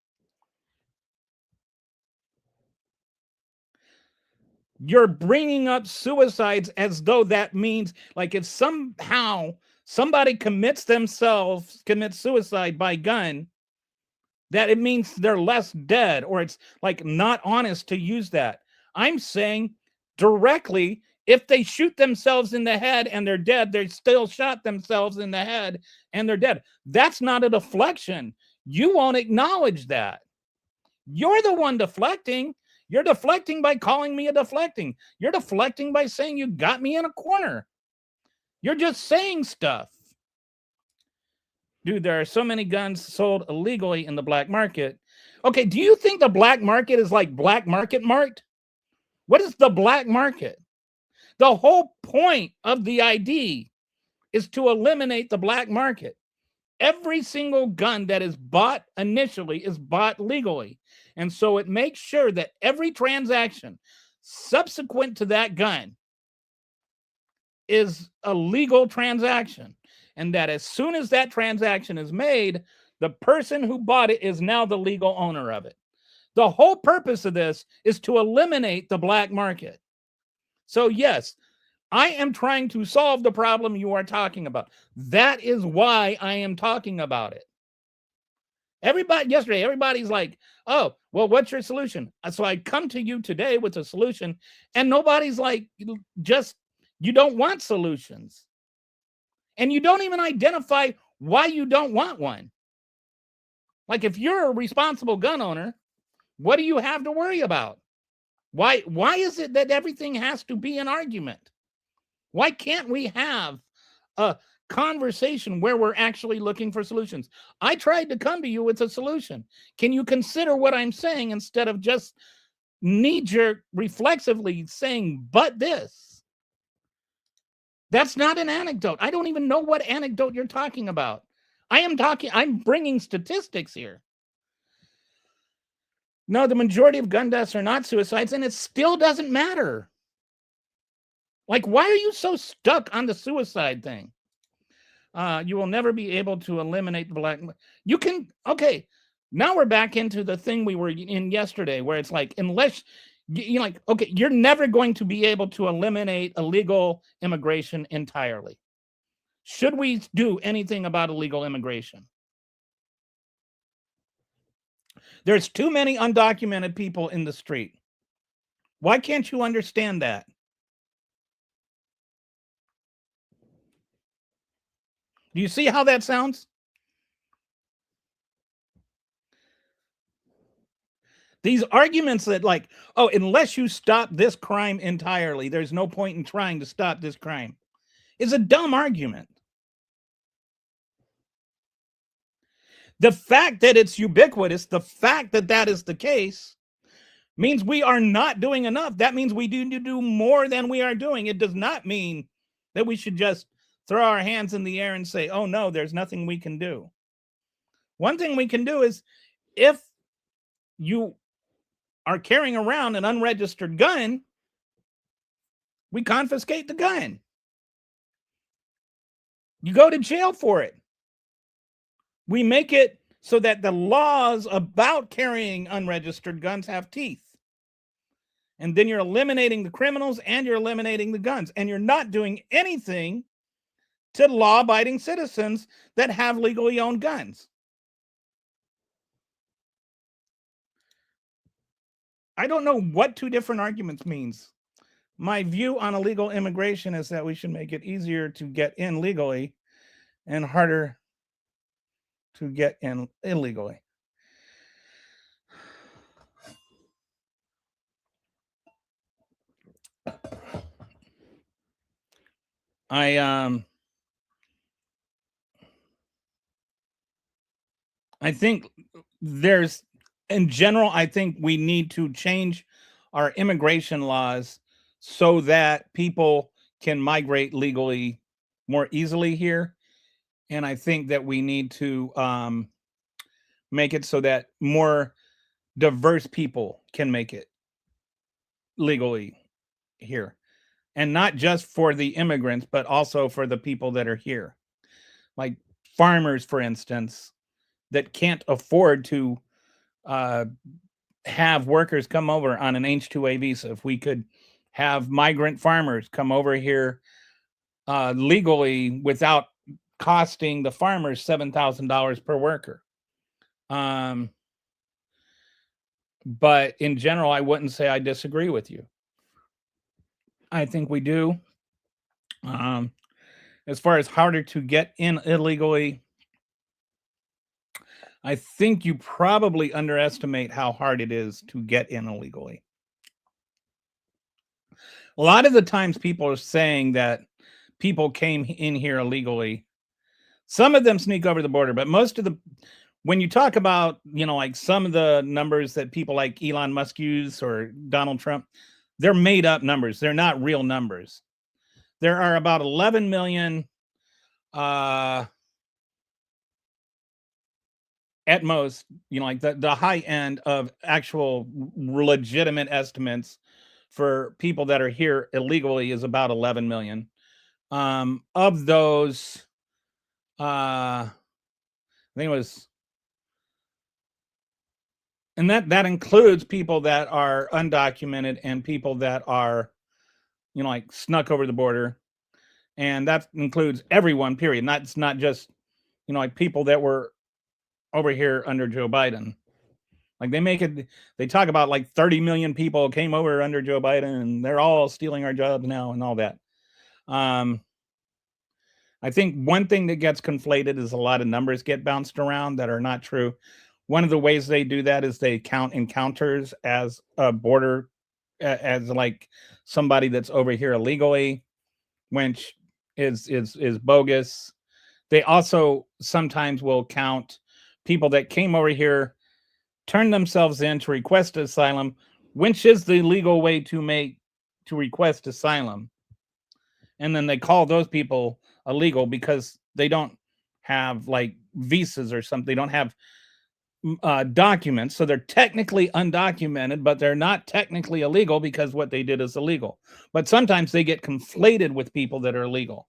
You're bringing up suicides as though that means, like, if somehow somebody commits suicide by gun, that it means they're less dead, or it's like not honest to use that. I'm saying directly, if they shoot themselves in the head and they're dead, they still shot themselves in the head and they're dead. That's not a deflection. You won't acknowledge that. You're the one deflecting. You're deflecting by calling me a deflecting. You're deflecting by saying you got me in a corner. You're just saying stuff. Dude, there are so many guns sold illegally in the black market. Okay, do you think the black market is like black market mart? What is the black market? The whole point of the ID is to eliminate the black market. Every single gun that is bought initially is bought legally. And so it makes sure that every transaction subsequent to that gun is a legal transaction. And that as soon as that transaction is made, the person who bought it is now the legal owner of it. The whole purpose of this is to eliminate the black market. So yes, I am trying to solve the problem you are talking about. That is why I am talking about it. Yesterday, everybody's like, oh, well, what's your solution? So I come to you today with a solution, and nobody's like, you don't want solutions. And you don't even identify why you don't want one. Like, if you're a responsible gun owner, what do you have to worry about? Why is it that everything has to be an argument? Why can't we have a conversation where we're actually looking for solutions? I tried to come to you with a solution. Can you consider what I'm saying instead of just knee-jerk reflexively saying, but this? That's not an anecdote. I don't even know what anecdote you're talking about. I'm bringing statistics here. No, the majority of gun deaths are not suicides, and it still doesn't matter. Like, why are you so stuck on the suicide thing? You will never be able to eliminate the black. You can, okay, now we're back into the thing we were in yesterday, where it's like, unless you're like, okay, you're never going to be able to eliminate illegal immigration entirely. Should we do anything about illegal immigration? There's too many undocumented people in the street. Why can't you understand that? Do you see how that sounds? These arguments that, like, oh, unless you stop this crime entirely, there's no point in trying to stop this crime, is a dumb argument. The fact that it's ubiquitous, the fact that that is the case, means we are not doing enough. That means we need to do more than we are doing. It does not mean that we should just throw our hands in the air and say, oh no, there's nothing we can do. One thing we can do is, if you are carrying around an unregistered gun, we confiscate the gun. You go to jail for it. We make it so that the laws about carrying unregistered guns have teeth. And then you're eliminating the criminals and you're eliminating the guns. And you're not doing anything to law-abiding citizens that have legally owned guns. I don't know what two different arguments means. My view on illegal immigration is that we should make it easier to get in legally and harder to get in illegally. I think there's, in general, I think we need to change our immigration laws so that people can migrate legally more easily here. And I think that we need to make it so that more diverse people can make it legally here. And not just for the immigrants, but also for the people that are here. Like farmers, for instance, that can't afford to uh, have workers come over on an H-2A visa. If we could have migrant farmers come over here legally without costing the farmers $7,000 per worker. But in general, I wouldn't say I disagree with you. I think we do. As far as harder to get in illegally, I think you probably underestimate how hard it is to get in illegally. A lot of the times people are saying that people came in here illegally. Some of them sneak over the border, but most of the, when you talk about, like some of the numbers that people like Elon Musk use or Donald Trump, they're made up numbers. They're not real numbers. There are about 11 million at most, like the high end of actual legitimate estimates for people that are here illegally is about 11 million. Of those, I think it was, and that includes people that are undocumented and people that are, like snuck over the border, and that includes everyone. Period. It's not just, like people that were over here under Joe Biden. Like they talk about like 30 million people came over under Joe Biden and they're all stealing our jobs now and all that. I think one thing that gets conflated is a lot of numbers get bounced around that are not true. One of the ways they do that is they count encounters as a border, as like somebody that's over here illegally, which is bogus. They also sometimes will count people that came over here, turn themselves in to request asylum, which is the legal way to request asylum. And then they call those people illegal because they don't have like visas or something. They don't have documents. So they're technically undocumented, but they're not technically illegal because what they did is illegal. But sometimes they get conflated with people that are illegal.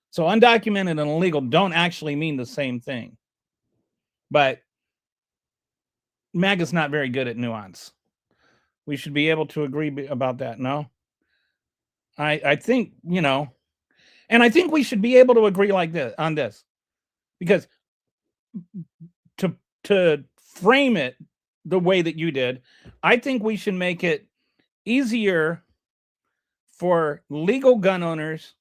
So undocumented and illegal don't actually mean the same thing. But MAGA's not very good at nuance. We should be able to agree about that, no? I think, and I think we should be able to agree like this on this, because to frame it the way that you did, I think we should make it easier for legal gun owners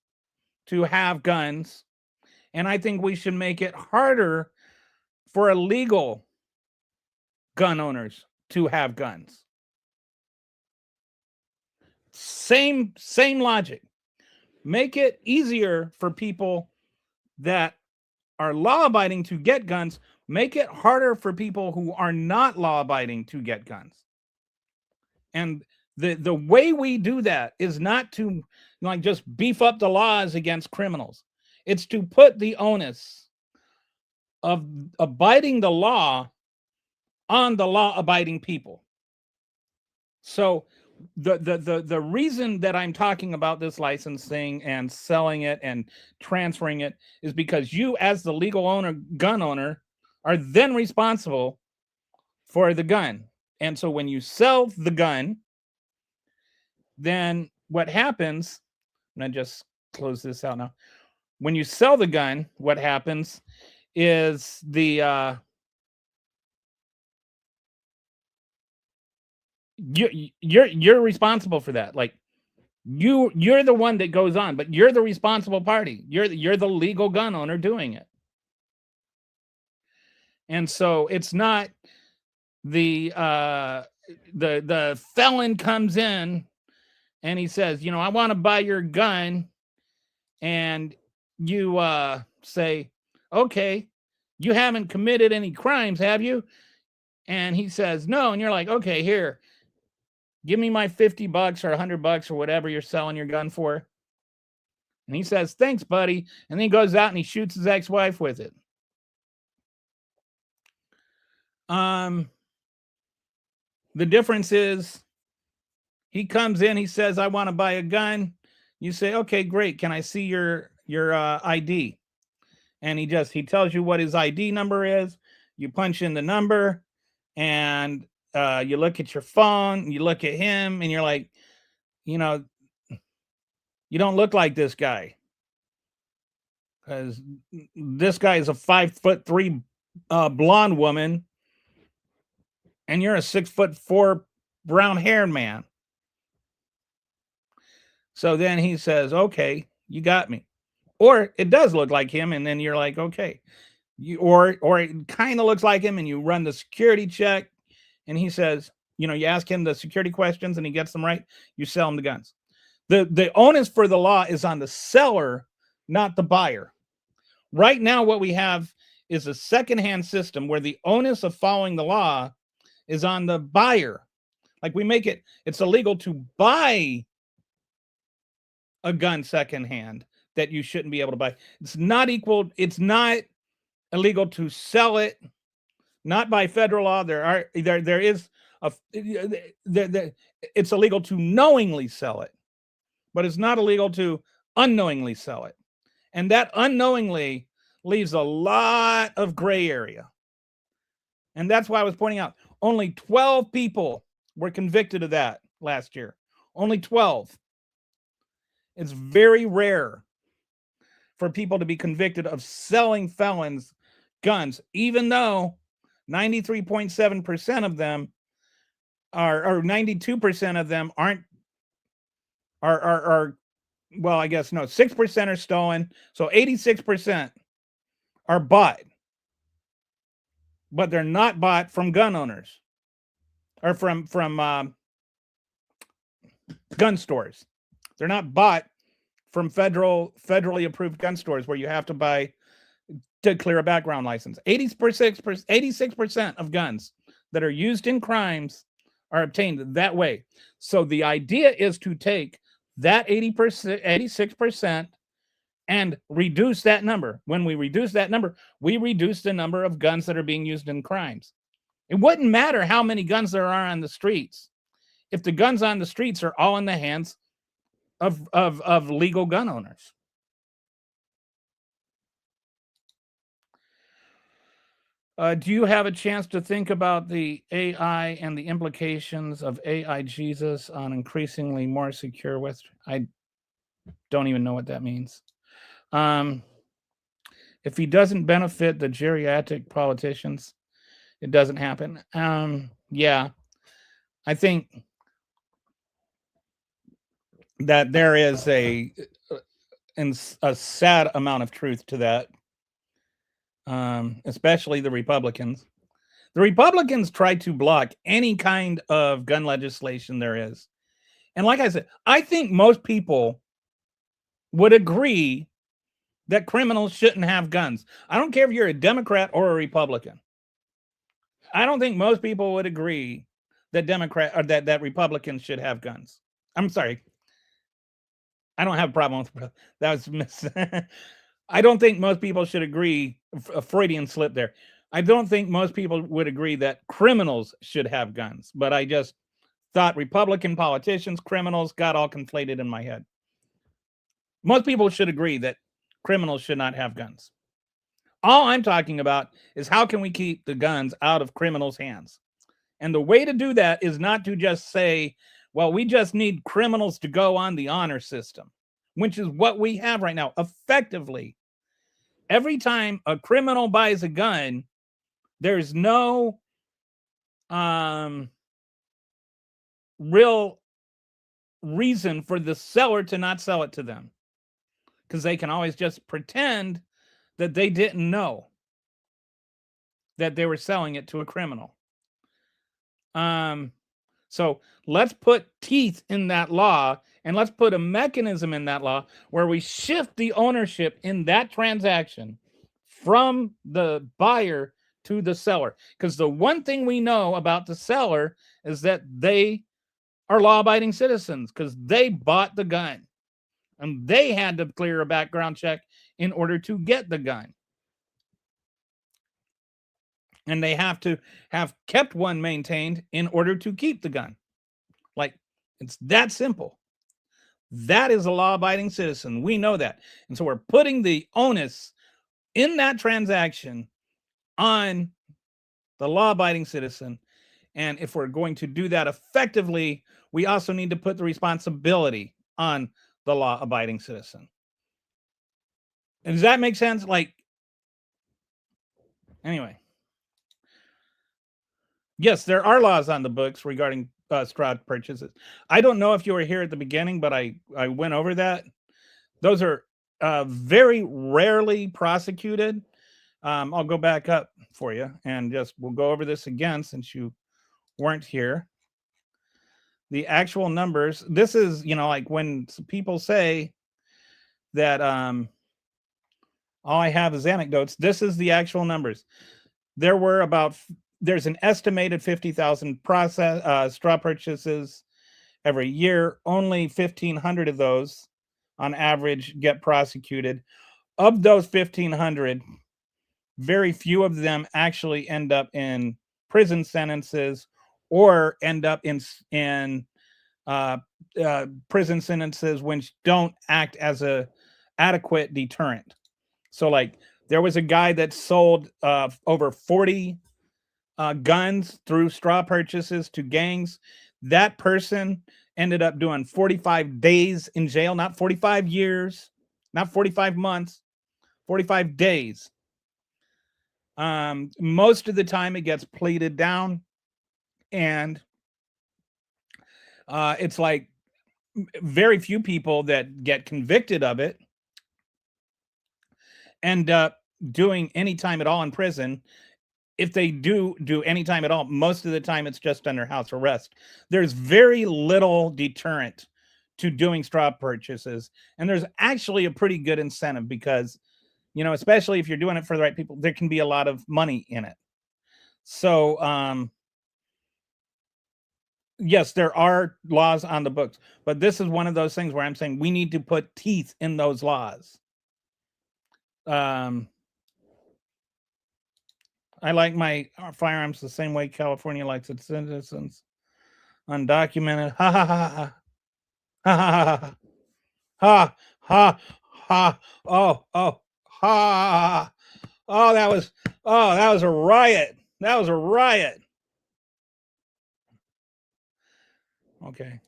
to have guns, and I think we should make it harder for illegal gun owners to have guns. Same logic. Make it easier for people that are law-abiding to get guns. Make it harder for people who are not law-abiding to get guns. And the way we do that is not to like just beef up the laws against criminals. It's to put the onus of abiding the law on the law-abiding people. So the reason that I'm talking about this licensing and selling it and transferring it is because you, as the legal gun owner, are then responsible for the gun. And so when you sell the gun, then what happens, and I just close this out now. When you sell the gun, what happens is you're responsible for that. Like you're the one that goes on, but you're the responsible party. You're the legal gun owner doing it. And so it's not the felon comes in and he says, I want to buy your gun, and you say, okay, you haven't committed any crimes, have you? And he says, no. And you're like, okay, here, give me my $50 or $100 or whatever you're selling your gun for. And he says, thanks, buddy. And then he goes out and he shoots his ex-wife with it. The difference is he comes in, he says, I want to buy a gun. You say, okay, great. Can I see your ID? And he tells you what his ID number is. You punch in the number and you look at your phone, you look at him, and you're like, you know, you don't look like this guy. Because this guy is a 5'3" blonde woman, and you're a 6'4" brown-haired man. So then he says, okay, you got me. Or it does look like him, and then you're like, okay. Or it kind of looks like him, and you run the security check, and he says, you ask him the security questions, and he gets them right. You sell him the guns. The onus for the law is on the seller, not the buyer. Right now, what we have is a secondhand system where the onus of following the law is on the buyer. Like we make it's illegal to buy a gun secondhand that you shouldn't be able to buy. It's not illegal to sell it, not by federal law. It's illegal to knowingly sell it, but it's not illegal to unknowingly sell it. And that unknowingly leaves a lot of gray area. And that's why I was pointing out only 12 people were convicted of that last year. Only 12. It's very rare for people to be convicted of selling felons guns, even though 93.7% of them or 92% of them are well, I guess no, 6% are stolen. So 86% are bought, but they're not bought from gun owners or from gun stores. They're not bought from federally approved gun stores where you have to buy to clear a background license. 86% of guns that are used in crimes are obtained that way. So the idea is to take that 86% and reduce that number. When we reduce that number, we reduce the number of guns that are being used in crimes. It wouldn't matter how many guns there are on the streets if the guns on the streets are all in the hands of legal gun owners. Do you have a chance to think about the AI and the implications of AI Jesus on increasingly more secure West? I don't even know what that means. If he doesn't benefit the geriatric politicians, it doesn't happen. Yeah, I think that there is a sad amount of truth to that. Especially the Republicans. The Republicans try to block any kind of gun legislation there is. And like I said, I think most people would agree that criminals shouldn't have guns. I don't care if you're a Democrat or a Republican. I don't think most people would agree that that Republicans should have guns. I'm sorry. I don't have a problem with that. Was I don't think most people should agree. A Freudian slip there. I don't think most people would agree that criminals should have guns, but I just thought Republican politicians, criminals got all conflated in my head. Most people should agree that criminals should not have guns. All I'm talking about is how can we keep the guns out of criminals' hands? And the way to do that is not to just say, well, we just need criminals to go on the honor system, which is what we have right now. Effectively, every time a criminal buys a gun, there's no real reason for the seller to not sell it to them, because they can always just pretend that they didn't know that they were selling it to a criminal. So let's put teeth in that law And let's put a mechanism in that law where we shift the ownership in that transaction from the buyer to the seller. Because the one thing we know about the seller is that they are law-abiding citizens because they bought the gun and they had to clear a background check in order to get the gun. And they have to have kept one maintained in order to keep the gun. Like, it's that simple. That is a law-abiding citizen. We know that. And so we're putting the onus in that transaction on the law-abiding citizen. And if we're going to do that effectively, we also need to put the responsibility on the law-abiding citizen. And does that make sense? Like, anyway. Yes, there are laws on the books regarding straw purchases. I don't know if you were here at the beginning, but I went over that. Those are very rarely prosecuted. I'll go back up for you and we'll go over this again since you weren't here. The actual numbers, this is, like when people say that all I have is anecdotes, this is the actual numbers. There's an estimated 50,000 straw purchases every year. Only 1,500 of those on average get prosecuted. Of those 1,500, very few of them actually end up in prison sentences or end up in prison sentences which don't act as a adequate deterrent. So like there was a guy that sold over 40 guns through straw purchases to gangs. That person ended up doing 45 days in jail, not 45 years, not 45 months, 45 days. Most of the time it gets pleaded down, and it's like very few people that get convicted of it end up doing any time at all in prison. If they do any time at all, most of the time it's just under house arrest. There's very little deterrent to doing straw purchases, and there's actually a pretty good incentive because, especially if you're doing it for the right people, there can be a lot of money in it. So, yes, there are laws on the books, but this is one of those things where I'm saying we need to put teeth in those laws. I like my firearms the same way California likes its citizens. Undocumented. Ha ha ha ha. Ha ha ha. Oh, ha. Oh, that was a riot. That was a riot. Okay.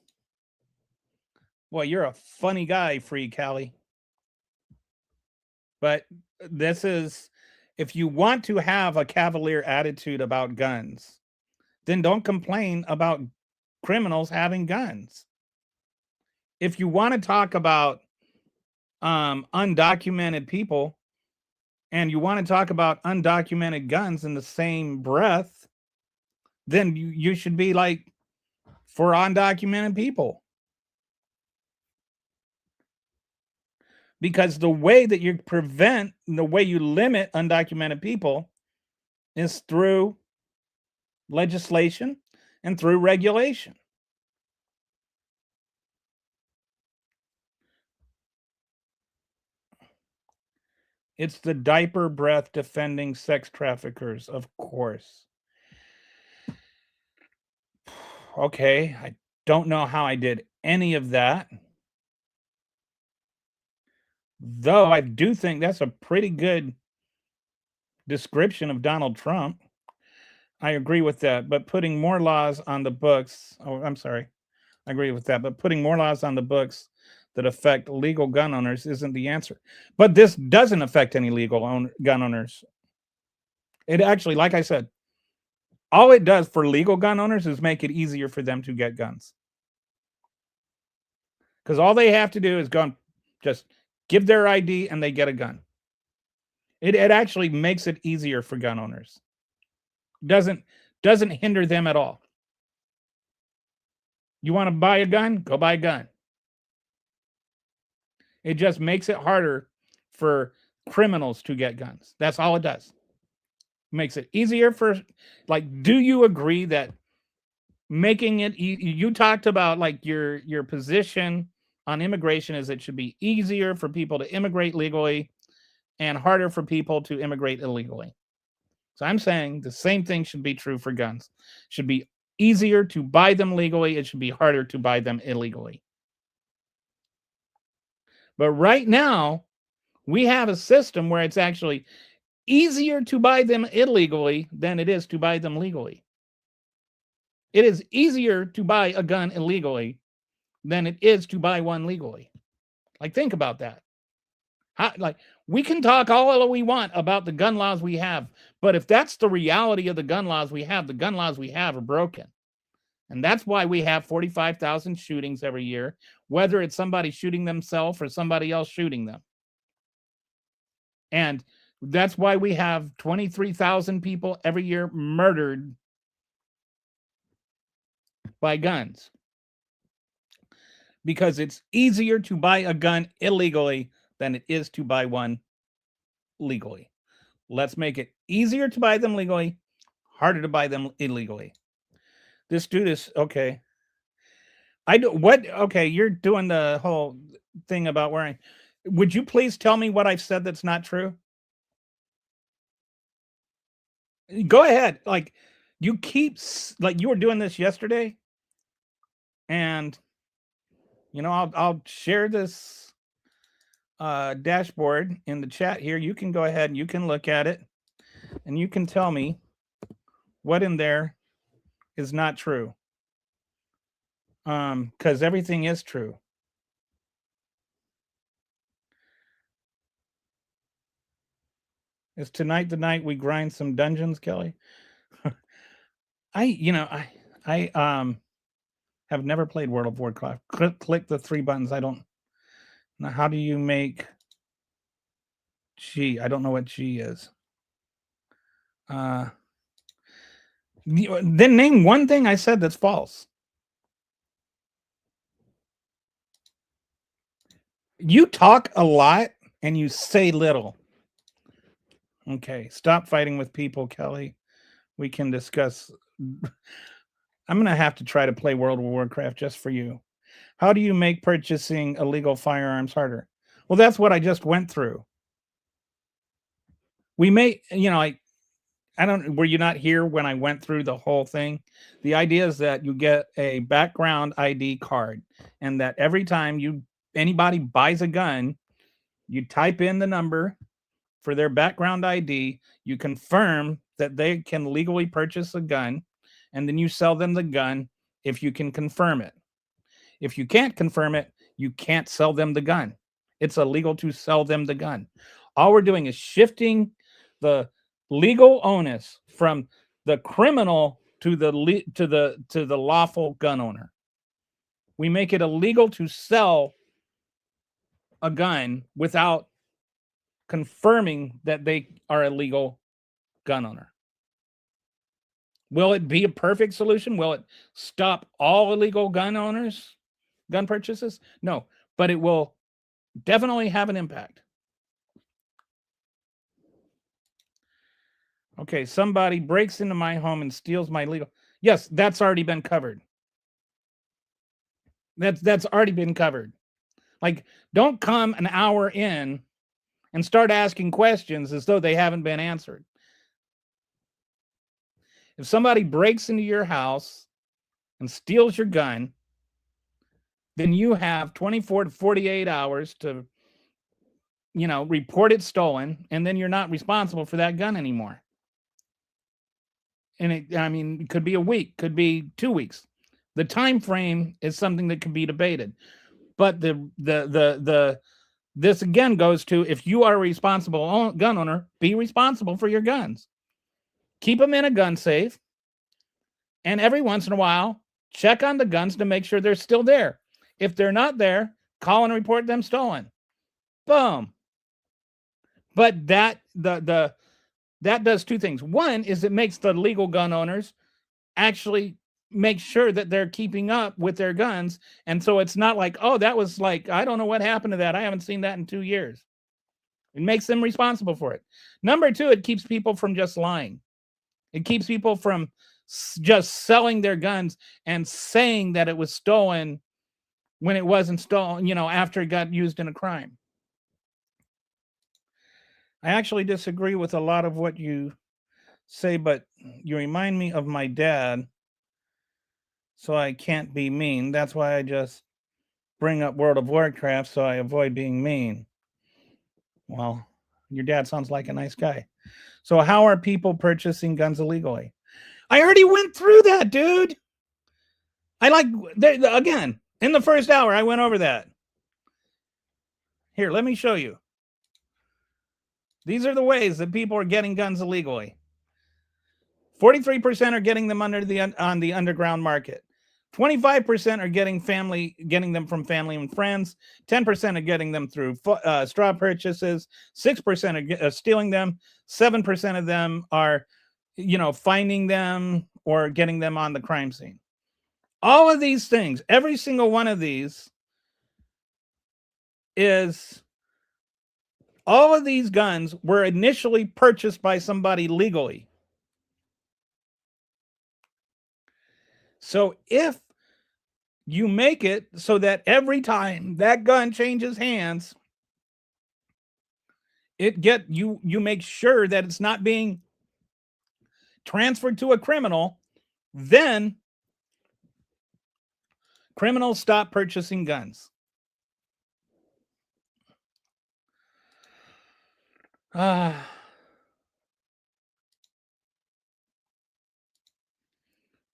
Well, you're a funny guy, Free Cali. But this is, if you want to have a cavalier attitude about guns, then don't complain about criminals having guns. If you want to talk about undocumented people and you want to talk about undocumented guns in the same breath, then you should be like for undocumented people. Because the way that you the way you limit undocumented people is through legislation and through regulation. It's the diaper breath defending sex traffickers, of course. Okay, I don't know how I did any of that. Though I do think that's a pretty good description of Donald Trump. I agree with that, but putting more laws on the books, I'm sorry. I agree with that, but putting more laws on the books that affect legal gun owners isn't the answer. But this doesn't affect any legal gun owners. It actually, like I said, all it does for legal gun owners is make it easier for them to get guns. Because all they have to do is go and just give their ID and they get a gun. It actually makes it easier for gun owners. Doesn't hinder them at all. You want to buy a gun? Go buy a gun. It just makes it harder for criminals to get guns. That's all it does. It makes it easier for, like, do you agree that making it you talked about, like, your position on immigration is it should be easier for people to immigrate legally and harder for people to immigrate illegally. So I'm saying the same thing should be true for guns. It should be easier to buy them legally, it should be harder to buy them illegally. But right now, we have a system where it's actually easier to buy them illegally than it is to buy them legally. It is easier to buy a gun illegally than it is to buy one legally. Like, think about that. Like, we can talk all we want about the gun laws we have, but if that's the reality of the gun laws we have, the gun laws we have are broken. And that's why we have 45,000 shootings every year, whether it's somebody shooting themselves or somebody else shooting them. And that's why we have 23,000 people every year murdered by guns. Because it's easier to buy a gun illegally than it is to buy one legally. Let's make it easier to buy them legally, harder to buy them illegally. This dude is okay. Okay, you're doing the whole thing about wearing. Would you please tell me what I've said that's not true? Go ahead. Like, you keep, like, you were doing this yesterday, and I'll share this dashboard in the chat here. You can go ahead and you can look at it, and you can tell me what in there is not true. Because everything is true. Is tonight the night we grind some dungeons, Kelly? I have never played World of Warcraft. Click the three buttons. I don't know. How do you make G? I don't know what G is. Then name one thing I said that's false. You talk a lot and you say little. Okay, stop fighting with people, Kelly. We can discuss. I'm going to have to try to play World of Warcraft just for you. How do you make purchasing illegal firearms harder? Well, that's what I just went through. We may, were you not here when I went through the whole thing? The idea is that you get a background ID card, and that every time anybody buys a gun, you type in the number for their background ID, you confirm that they can legally purchase a gun, and then you sell them the gun if you can confirm it. If you can't confirm it, you can't sell them the gun. It's illegal to sell them the gun. All we're doing is shifting the legal onus from the criminal to the lawful gun owner. We make it illegal to sell a gun without confirming that they are a legal gun owner. Will it be a perfect solution? Will it stop all illegal gun owners, gun purchases? No, but it will definitely have an impact. Okay, somebody breaks into my home and steals my legal. Yes, that's already been covered. That's already been covered. Like, don't come an hour in and start asking questions as though they haven't been answered. If somebody breaks into your house and steals your gun, then you have 24 to 48 hours to, report it stolen, and then you're not responsible for that gun anymore. And it could be a week, could be 2 weeks. The time frame is something that can be debated. But this again goes to, if you are a responsible gun owner, be responsible for your guns. Keep them in a gun safe. And every once in a while, check on the guns to make sure they're still there. If they're not there, call and report them stolen. Boom. But that does two things. One is it makes the legal gun owners actually make sure that they're keeping up with their guns. And so it's not like, oh, that was like, I don't know what happened to that. I haven't seen that in 2 years. It makes them responsible for it. Number two, it keeps people from just lying. It keeps people from just selling their guns and saying that it was stolen when it wasn't stolen, after it got used in a crime. I actually disagree with a lot of what you say, but you remind me of my dad, so I can't be mean. That's why I just bring up World of Warcraft, so I avoid being mean. Well, your dad sounds like a nice guy. So how are people purchasing guns illegally? I already went through that, dude. Again, in the first hour, I went over that. Here, let me show you. These are the ways that people are getting guns illegally. 43% are getting them on the underground market. 25% are getting them from family and friends. 10% are getting them through straw purchases. 6% are stealing them. 7% of them are, finding them or getting them on the crime scene. All of these things, every single one of these all of these guns were initially purchased by somebody legally. So if you make it so that every time that gun changes hands, you make sure that it's not being transferred to a criminal, then criminals stop purchasing guns.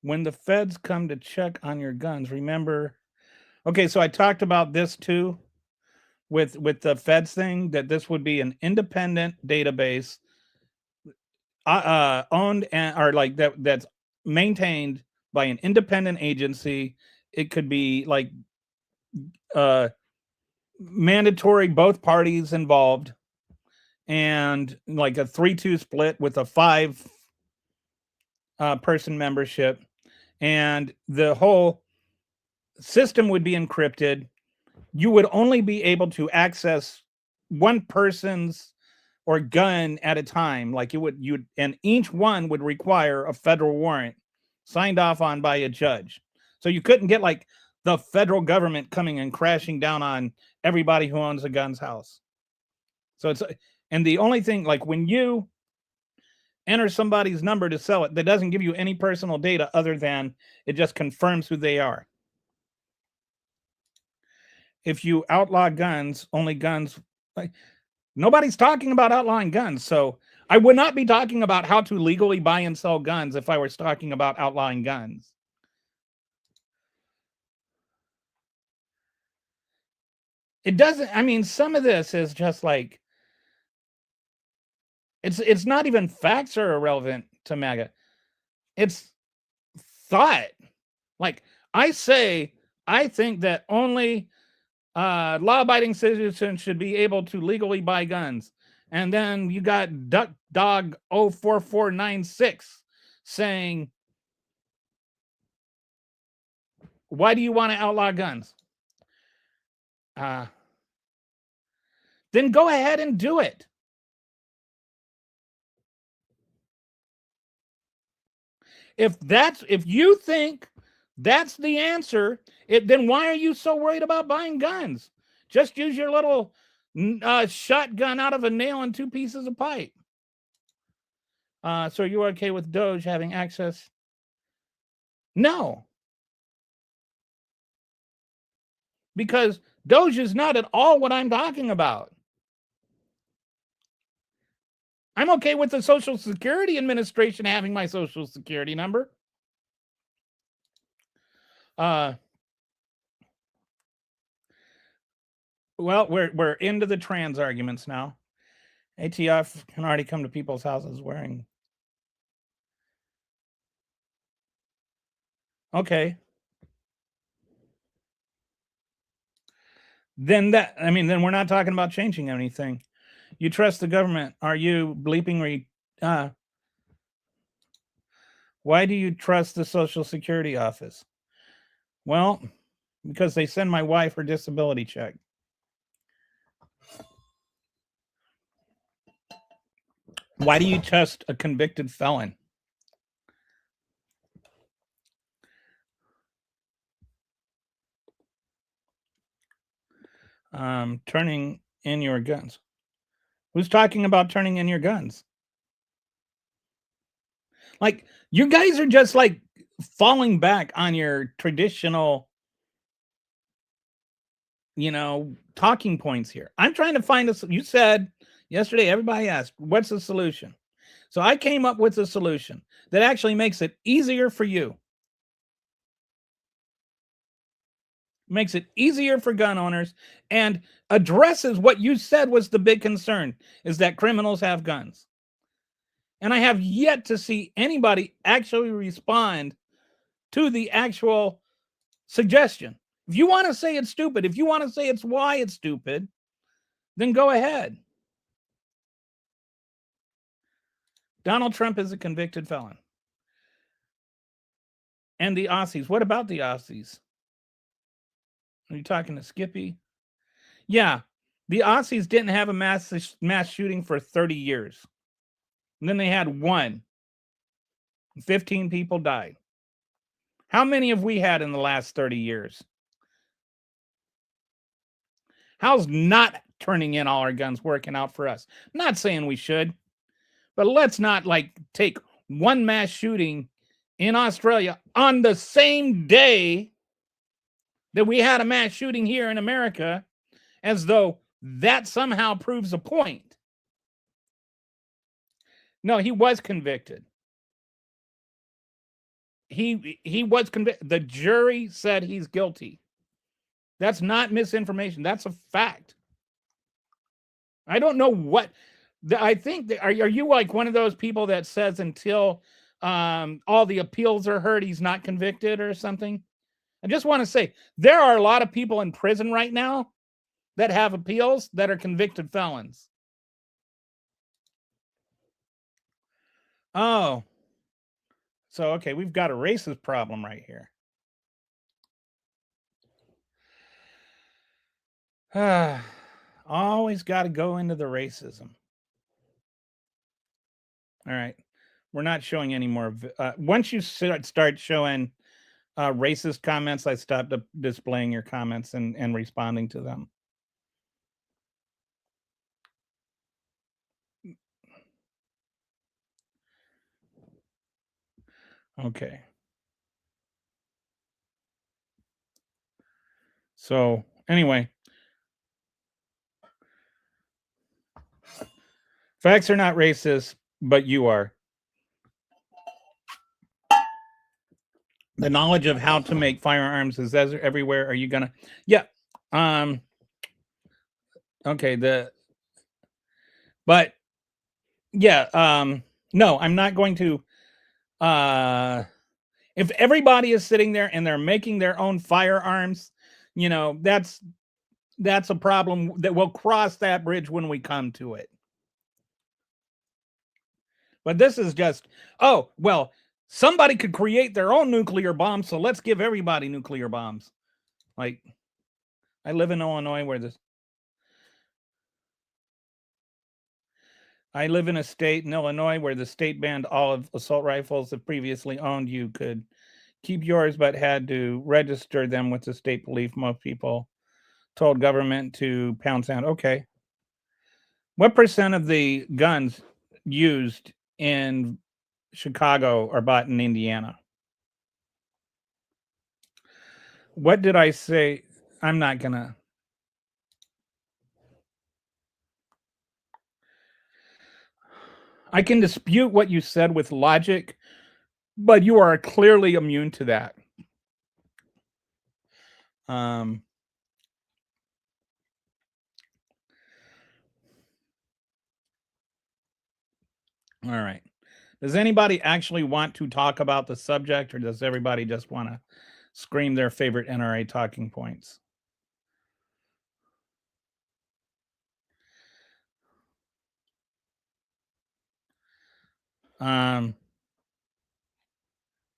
When the feds come to check on your guns, remember. Okay, so I talked about this too with the feds thing, that this would be an independent database owned that's maintained by an independent agency. It could be like mandatory, both parties involved, and like a 3-2 split with a 5 person membership, and the whole system would be encrypted. You would only be able to access one person's or gun at a time. Like and each one would require a federal warrant signed off on by a judge. So you couldn't get like the federal government coming and crashing down on everybody who owns a gun's house. So and the only thing, like when you enter somebody's number to sell it, that doesn't give you any personal data other than it just confirms who they are. If you outlaw guns, only guns, nobody's talking about outlawing guns. So I would not be talking about how to legally buy and sell guns if I was talking about outlawing guns. It doesn't, some of this is just like, it's not even facts are irrelevant to MAGA. It's thought. Like I think that only law-abiding citizens should be able to legally buy guns. And then you got Duck Dog 04496 saying, why do you want to outlaw guns? Then go ahead and do it. If you think that's the answer, then why are you so worried about buying guns? Just use your little shotgun out of a nail and 2 pieces of pipe. So you're okay with Doge having access? No. Because Doge is not at all what I'm talking about. I'm okay with the Social Security Administration having my Social Security number. Well, we're into the trans arguments now. ATF can already come to people's houses wearing. Okay. Then we're not talking about changing anything. You trust the government. Are you bleeping Why do you trust the Social Security office? Well, because they send my wife her disability check. Why do you trust a convicted felon? Turning in your guns. Who's talking about turning in your guns? Like, you guys are just like falling back on your traditional, talking points here. I'm trying to find you said yesterday, everybody asked, what's the solution? So I came up with a solution that actually makes it easier for you. Makes it easier for gun owners and addresses what you said was the big concern, is that criminals have guns. And I have yet to see anybody actually respond to the actual suggestion. If you want to say it's stupid, if you want to say it's why it's stupid, then go ahead. Donald Trump is a convicted felon. And the Aussies. What about the Aussies? Are you talking to Skippy? Yeah. The Aussies didn't have a mass shooting for 30 years. And then they had one. 15 people died. How many have we had in the last 30 years? How's not turning in all our guns working out for us? I'm not saying we should, but let's not take one mass shooting in Australia on the same day that we had a mass shooting here in America as though that somehow proves a point. No, he was convicted. He was convicted. The jury said he's guilty. That's not misinformation. That's a fact. I don't know what I think. Are you like one of those people that says until all the appeals are heard, he's not convicted or something? I just want to say there are a lot of people in prison right now that have appeals that are convicted felons. Oh, so okay, we've got a racist problem right here. Always got to go into the racism. All right, we're not showing any more. Once you start showing racist comments, I stopped displaying your comments and responding to them. Okay. So anyway, facts are not racist, but you are. The knowledge of how to make firearms is everywhere. Are you gonna? Yeah. Okay. But yeah. No, I'm not going to. If everybody is sitting there and they're making their own firearms, that's a problem that we'll cross that bridge when we come to it. But this is just, oh, well, somebody could create their own nuclear bomb, so let's give everybody nuclear bombs. Like, I live in Illinois I live in a state in Illinois where the state banned all of assault rifles that previously owned. You could keep yours, but had to register them with the state police. Most people told government to pound sand. Okay. What percent of the guns used in Chicago are bought in Indiana? What did I say? I'm not gonna. I can dispute what you said with logic, but you are clearly immune to that. Um, all right. Does anybody actually want to talk about the subject, or does everybody just want to scream their favorite NRA talking points? Um,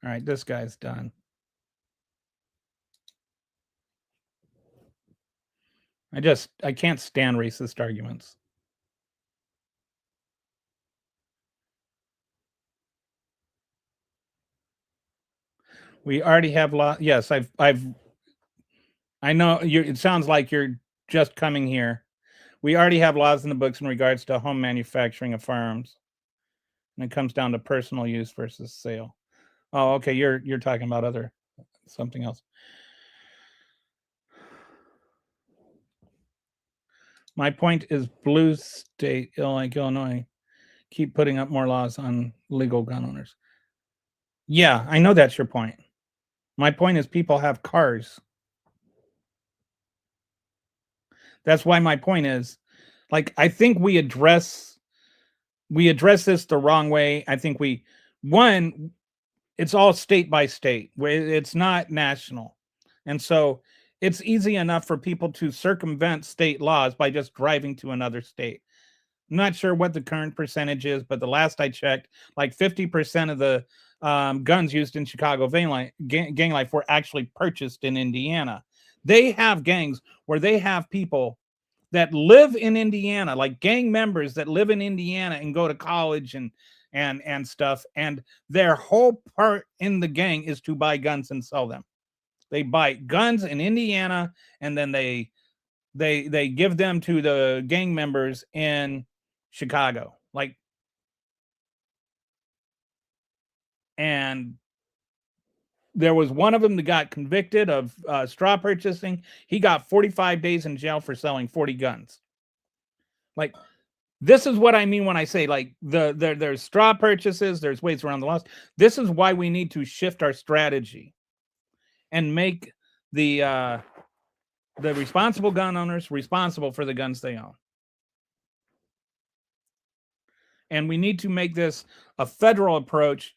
All right, this guy's done. I can't stand racist arguments. We already have law. Yes, I know you. It sounds like you're just coming here. We already have laws in the books in regards to home manufacturing of firearms, and it comes down to personal use versus sale. Oh, okay. You're talking about something else. My point is, blue state, Illinois, keep putting up more laws on legal gun owners. Yeah, I know that's your point. My point is, people have cars. That's why my point is, like, I think we address this the wrong way. I think it's all state by state, where it's not national, and so it's easy enough for people to circumvent state laws by just driving to another state. I'm not sure what the current percentage is, but the last I checked, like 50% of the guns used in Chicago gang life were actually purchased in Indiana. They have gangs where they have people that live in Indiana, like gang members that live in Indiana and go to college and stuff, and their whole part in the gang is to buy guns and sell them. They buy guns in Indiana, and then they give them to the gang members in Chicago. Like, and there was one of them that got convicted of straw purchasing. He got 45 days in jail for selling 40 guns. Like, this is what I mean when I say, like, there's straw purchases, there's ways around the laws. This is why we need to shift our strategy and make the responsible gun owners responsible for the guns they own. And we need to make this a federal approach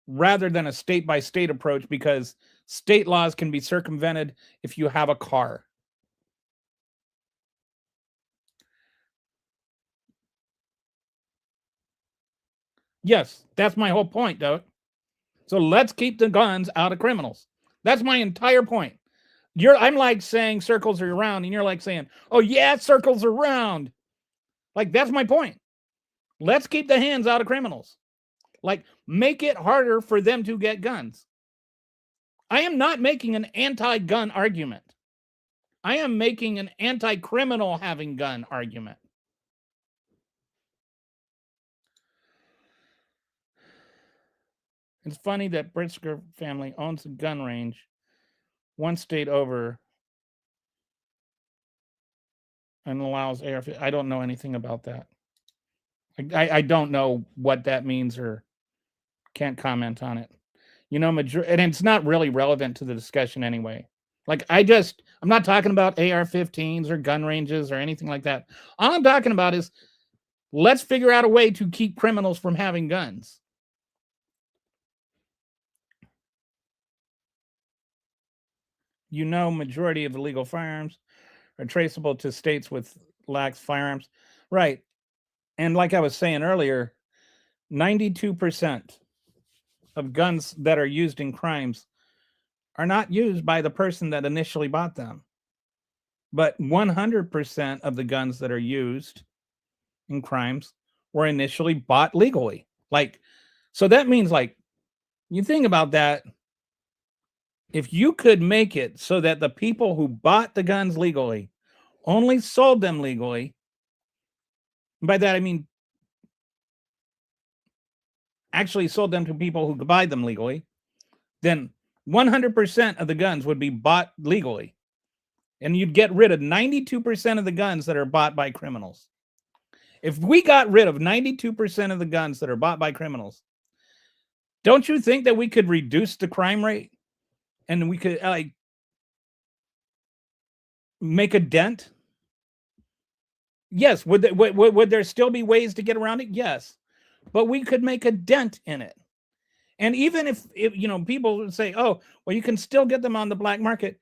rather than a state by state approach, because state laws can be circumvented if you have a car. Yes, that's my whole point, Doug. So let's keep the guns out of criminals. That's my entire point. I'm like saying circles are round, and you're like saying, oh yeah, circles are round. Like, that's my point. Let's keep the hands out of criminals. Like, make it harder for them to get guns. I am not making an anti-gun argument. I am making an anti-criminal having gun argument. It's funny that Pritzker family owns a gun range one state over and allows AR. I don't know anything about that. I don't know what that means, or can't comment on it. You know, and it's not really relevant to the discussion anyway. Like, I'm not talking about AR-15s or gun ranges or anything like that. All I'm talking about is, let's figure out a way to keep criminals from having guns. You know, majority of illegal firearms are traceable to states with lax firearms. Right. And like I was saying earlier, 92% of guns that are used in crimes are not used by the person that initially bought them. But 100% of the guns that are used in crimes were initially bought legally. Like, so that means, like, you think about that. If you could make it so that the people who bought the guns legally only sold them legally, by that I mean actually sold them to people who could buy them legally, then 100% of the guns would be bought legally. And you'd get rid of 92% of the guns that are bought by criminals. If we got rid of 92% of the guns that are bought by criminals, don't you think that we could reduce the crime rate? And we could, like, make a dent? Yes. Would there still be ways to get around it? Yes. But we could make a dent in it. And even if you know, people would say, oh, well, you can still get them on the black market.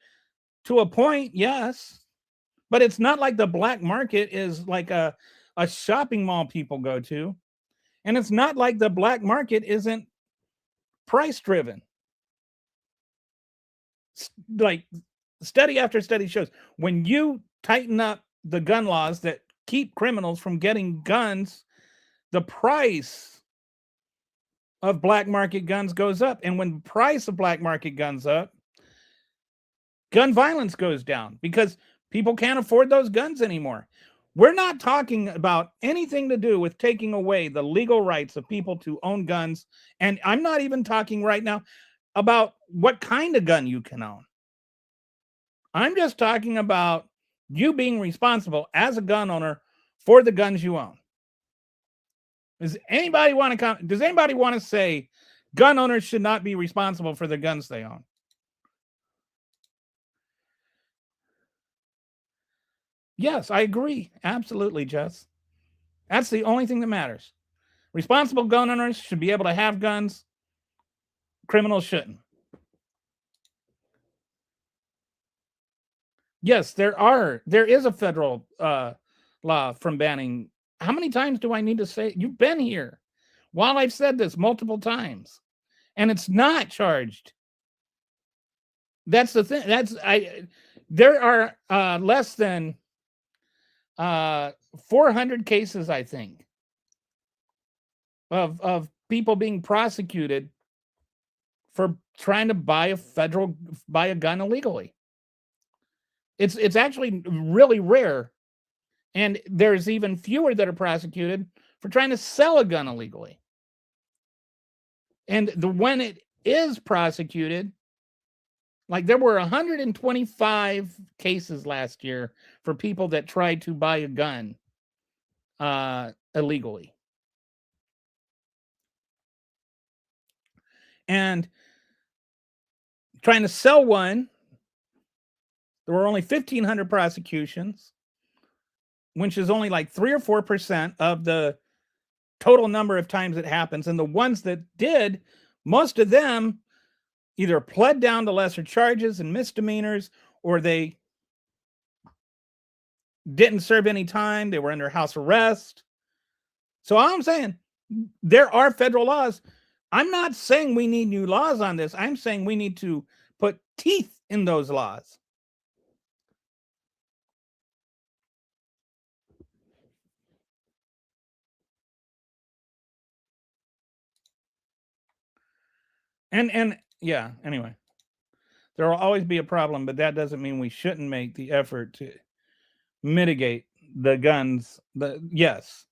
To a point, yes. But it's not like the black market is like a shopping mall people go to. And it's not like the black market isn't price driven. like study after study shows, when you tighten up the gun laws that keep criminals from getting guns, the price of black market guns goes up. And when the price of black market guns up, gun violence goes down because people can't afford those guns anymore. We're not talking about anything to do with taking away the legal rights of people to own guns. And I'm not even talking right now about what kind of gun you can own. I'm just talking about you being responsible as a gun owner for the guns you own. Does anybody want to say gun owners should not be responsible for the guns they own? Yes, I agree. Absolutely, Jess. That's the only thing that matters. Responsible gun owners should be able to have guns. Criminals shouldn't. Yes, there is a federal law from banning. How many times do I need to say? You've been here while I've said this multiple times, and it's not charged. That's the thing. There are less than 400 cases, I think, of people being prosecuted for trying to buy a gun illegally. It's actually really rare, and there's even fewer that are prosecuted for trying to sell a gun illegally. And when it is prosecuted, like there were 125 cases last year for people that tried to buy a gun illegally. And trying to sell one, there were only 1,500 prosecutions, which is only like 3 or 4% of the total number of times it happens. And the ones that did, most of them either pled down to lesser charges and misdemeanors, or they didn't serve any time. They were under house arrest. So all I'm saying, there are federal laws. I'm not saying we need new laws on this. I'm saying we need to put teeth in those laws. And yeah, anyway, there will always be a problem, but that doesn't mean we shouldn't make the effort to mitigate the guns. Yes.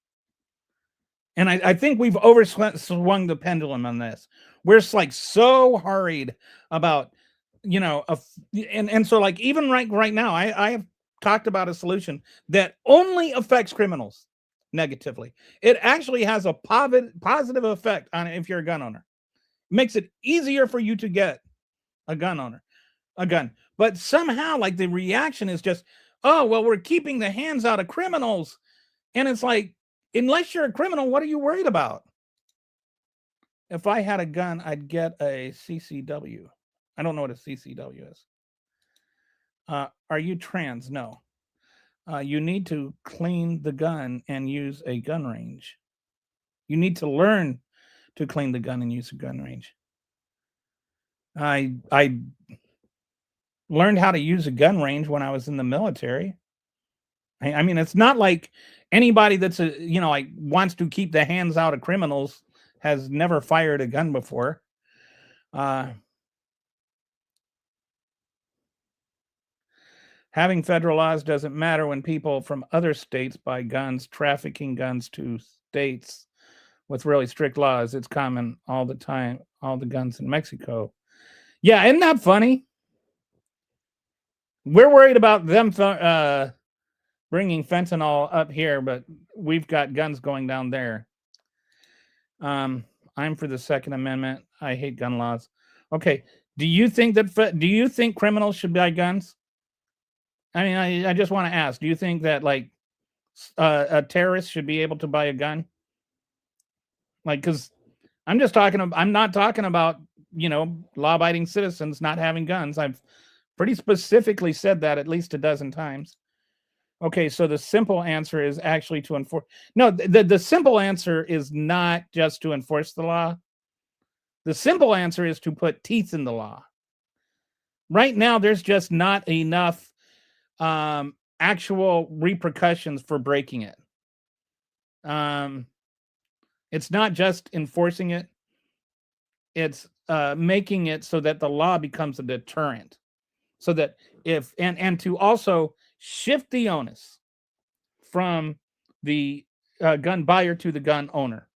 And I think we've overswung the pendulum on this. We're like so hurried about, and so like even right now, I have talked about a solution that only affects criminals negatively. It actually has a positive effect on it if you're a gun owner. Makes it easier for you to get a gun. But somehow, like, the reaction is just, oh, well, we're keeping the hands out of criminals. And it's like, unless you're a criminal, what are you worried about? If I had a gun, I'd get a CCW. I don't know what a CCW is. Are you trans? No. You need to clean the gun and use a gun range. You need to learn to clean the gun and use a gun range. I learned how to use a gun range when I was in the military. I mean, it's not like anybody that's like wants to keep the hands out of criminals has never fired a gun before. Having federal laws doesn't matter when people from other states buy guns, trafficking guns to states with really strict laws. It's common all the time, all the guns in Mexico. Yeah, isn't that funny? We're worried about them bringing fentanyl up here, but we've got guns going down there. I'm for the Second Amendment. I hate gun laws. Okay, do you think criminals should buy guns? I mean, I just want to ask, do you think that like a terrorist should be able to buy a gun? Like, because I'm not talking about, law-abiding citizens not having guns. I've pretty specifically said that at least a dozen times. Okay, so the simple answer is actually to enforce. No, the simple answer is not just to enforce the law. The simple answer is to put teeth in the law. right now there's just not enough actual repercussions for breaking it. It's not just enforcing it, it's making it so that the law becomes a deterrent, so that if and to also shift the onus from the gun buyer to the gun owner.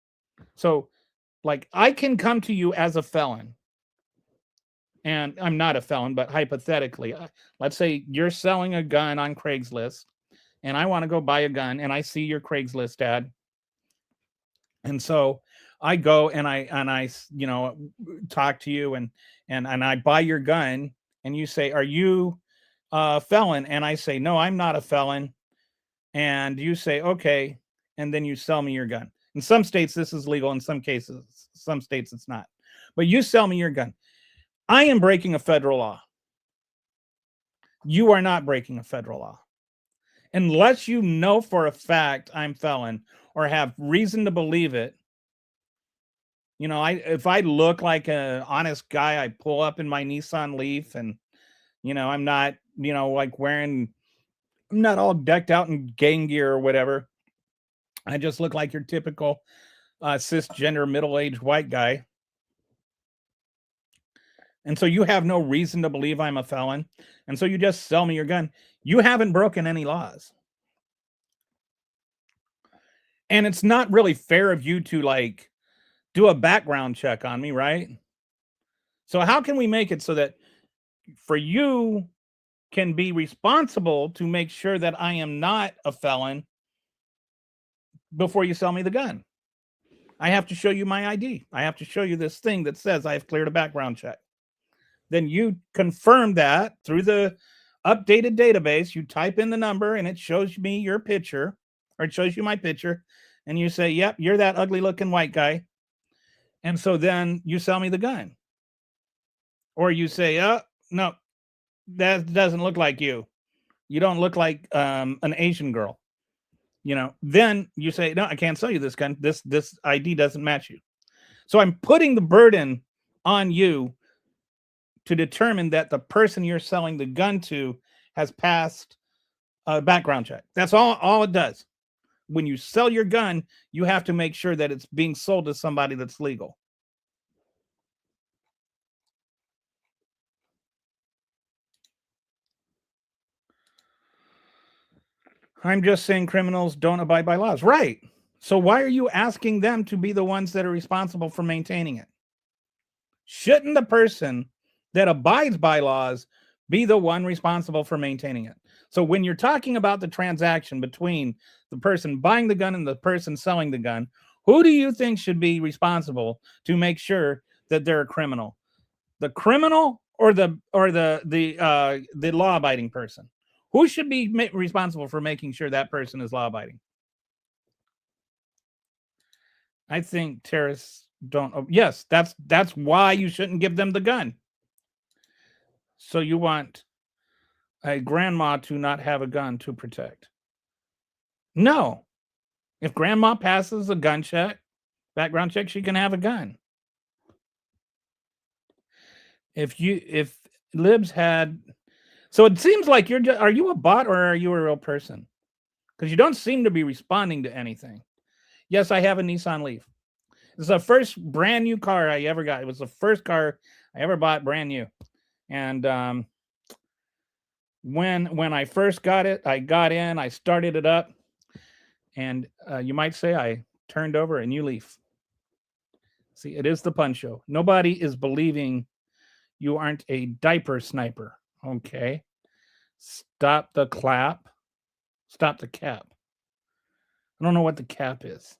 So like I can come to you as a felon, and I'm not a felon, but hypothetically, let's say you're selling a gun on Craigslist and I want to go buy a gun and I see your Craigslist ad. And so I go and I talk to you and I buy your gun, and you say, "Are you a felon?" And I say, "No, I'm not a felon." And you say, "Okay." And then you sell me your gun. In some states this is legal, in some cases, some states it's not. But you sell me your gun. I am breaking a federal law. You are not breaking a federal law. Unless you know for a fact I'm felon or have reason to believe it. If I look like an honest guy, I pull up in my Nissan Leaf, and I'm not, like I'm not all decked out in gang gear or whatever. I just look like your typical cisgender middle-aged white guy. And so you have no reason to believe I'm a felon. And so you just sell me your gun. You haven't broken any laws. And it's not really fair of you to like do a background check on me, right? So how can we make it so that for you can be responsible to make sure that I am not a felon before you sell me the gun? I have to show you my ID. I have to show you this thing that says I have cleared a background check. Then you confirm that through the updated database. You type in the number and it shows me your picture, or it shows you my picture, and you say, "Yep, you're that ugly looking white guy." And so then you sell me the gun. Or you say, "Oh, no, that doesn't look like you. You don't look like an Asian girl." Then you say, "No, I can't sell you this gun. This ID doesn't match you." So I'm putting the burden on you to determine that the person you're selling the gun to has passed a background check. That's all it does. When you sell your gun, you have to make sure that it's being sold to somebody that's legal. I'm just saying criminals don't abide by laws. Right. So why are you asking them to be the ones that are responsible for maintaining it? Shouldn't the person that abides by laws be the one responsible for maintaining it? So when you're talking about the transaction between the person buying the gun and the person selling the gun, who do you think should be responsible to make sure that they're a criminal? The criminal or the law-abiding person? Who should be responsible for making sure that person is law-abiding? I think terrorists don't. Yes, that's why you shouldn't give them the gun. So you want a grandma to not have a gun to protect? No. If grandma passes a gun check, background check, she can have a gun. If Libs had, so it seems like are you a bot or are you a real person? Because you don't seem to be responding to anything. Yes, I have a Nissan Leaf. It's the first brand new car I ever got. It was the first car I ever bought brand new. And when I first got it, I got in, I started it up, and you might say I turned over a new leaf. See, it is the Pun Show. Nobody is believing you aren't a diaper sniper. Okay. Stop the clap. Stop the cap. I don't know what the cap is.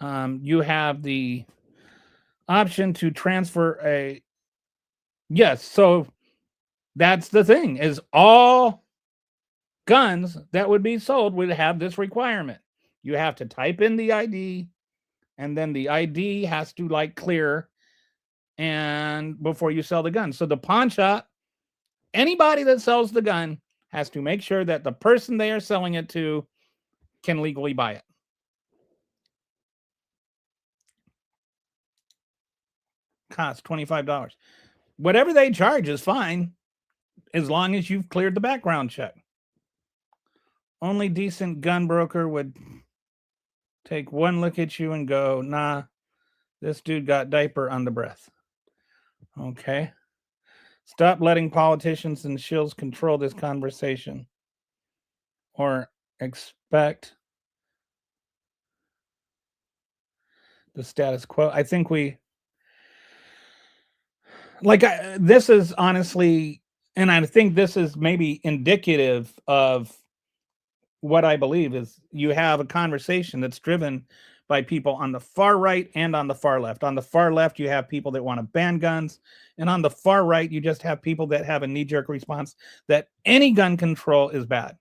You have the option to transfer a. Yes, so that's the thing, is all guns that would be sold would have this requirement. You have to type in the ID, and then the ID has to like clear and before you sell the gun. So the pawn shop, anybody that sells the gun has to make sure that the person they are selling it to can legally buy it. Costs $25. whatever they charge is fine as long as you've cleared the background check. Only decent gun broker would take one look at you and go, nah, this dude got diaper on the breath. Okay. Stop letting politicians and shills control this conversation or expect the status quo. I think this is honestly, and I think this is maybe indicative of what I believe is you have a conversation that's driven by people on the far right and on the far left. On the far left, you have people that want to ban guns. And on the far right, you just have people that have a knee-jerk response that any gun control is bad.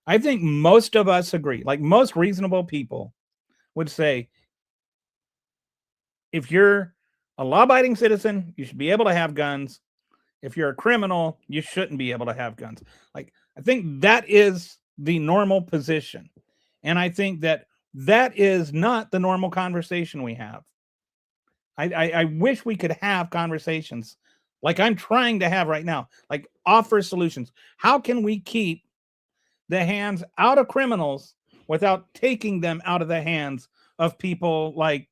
I think most of us agree, like most reasonable people would say, if you're a law-abiding citizen, you should be able to have guns. If you're a criminal, you shouldn't be able to have guns. Like, I think that is the normal position. And I think that is not the normal conversation we have. I wish we could have conversations like I'm trying to have right now, like offer solutions. How can we keep the hands out of criminals without taking them out of the hands of people like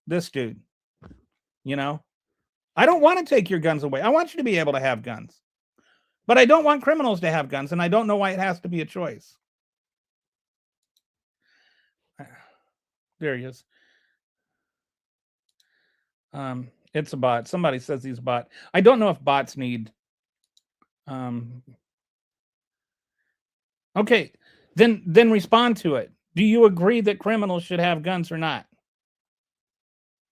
this dude? You know, I don't want to take your guns away. I want you to be able to have guns, but I don't want criminals to have guns, and I don't know why it has to be a choice. There he is. It's a bot. Somebody says he's a bot. I don't know if bots need. Okay, then respond to it. Do you agree that criminals should have guns or not?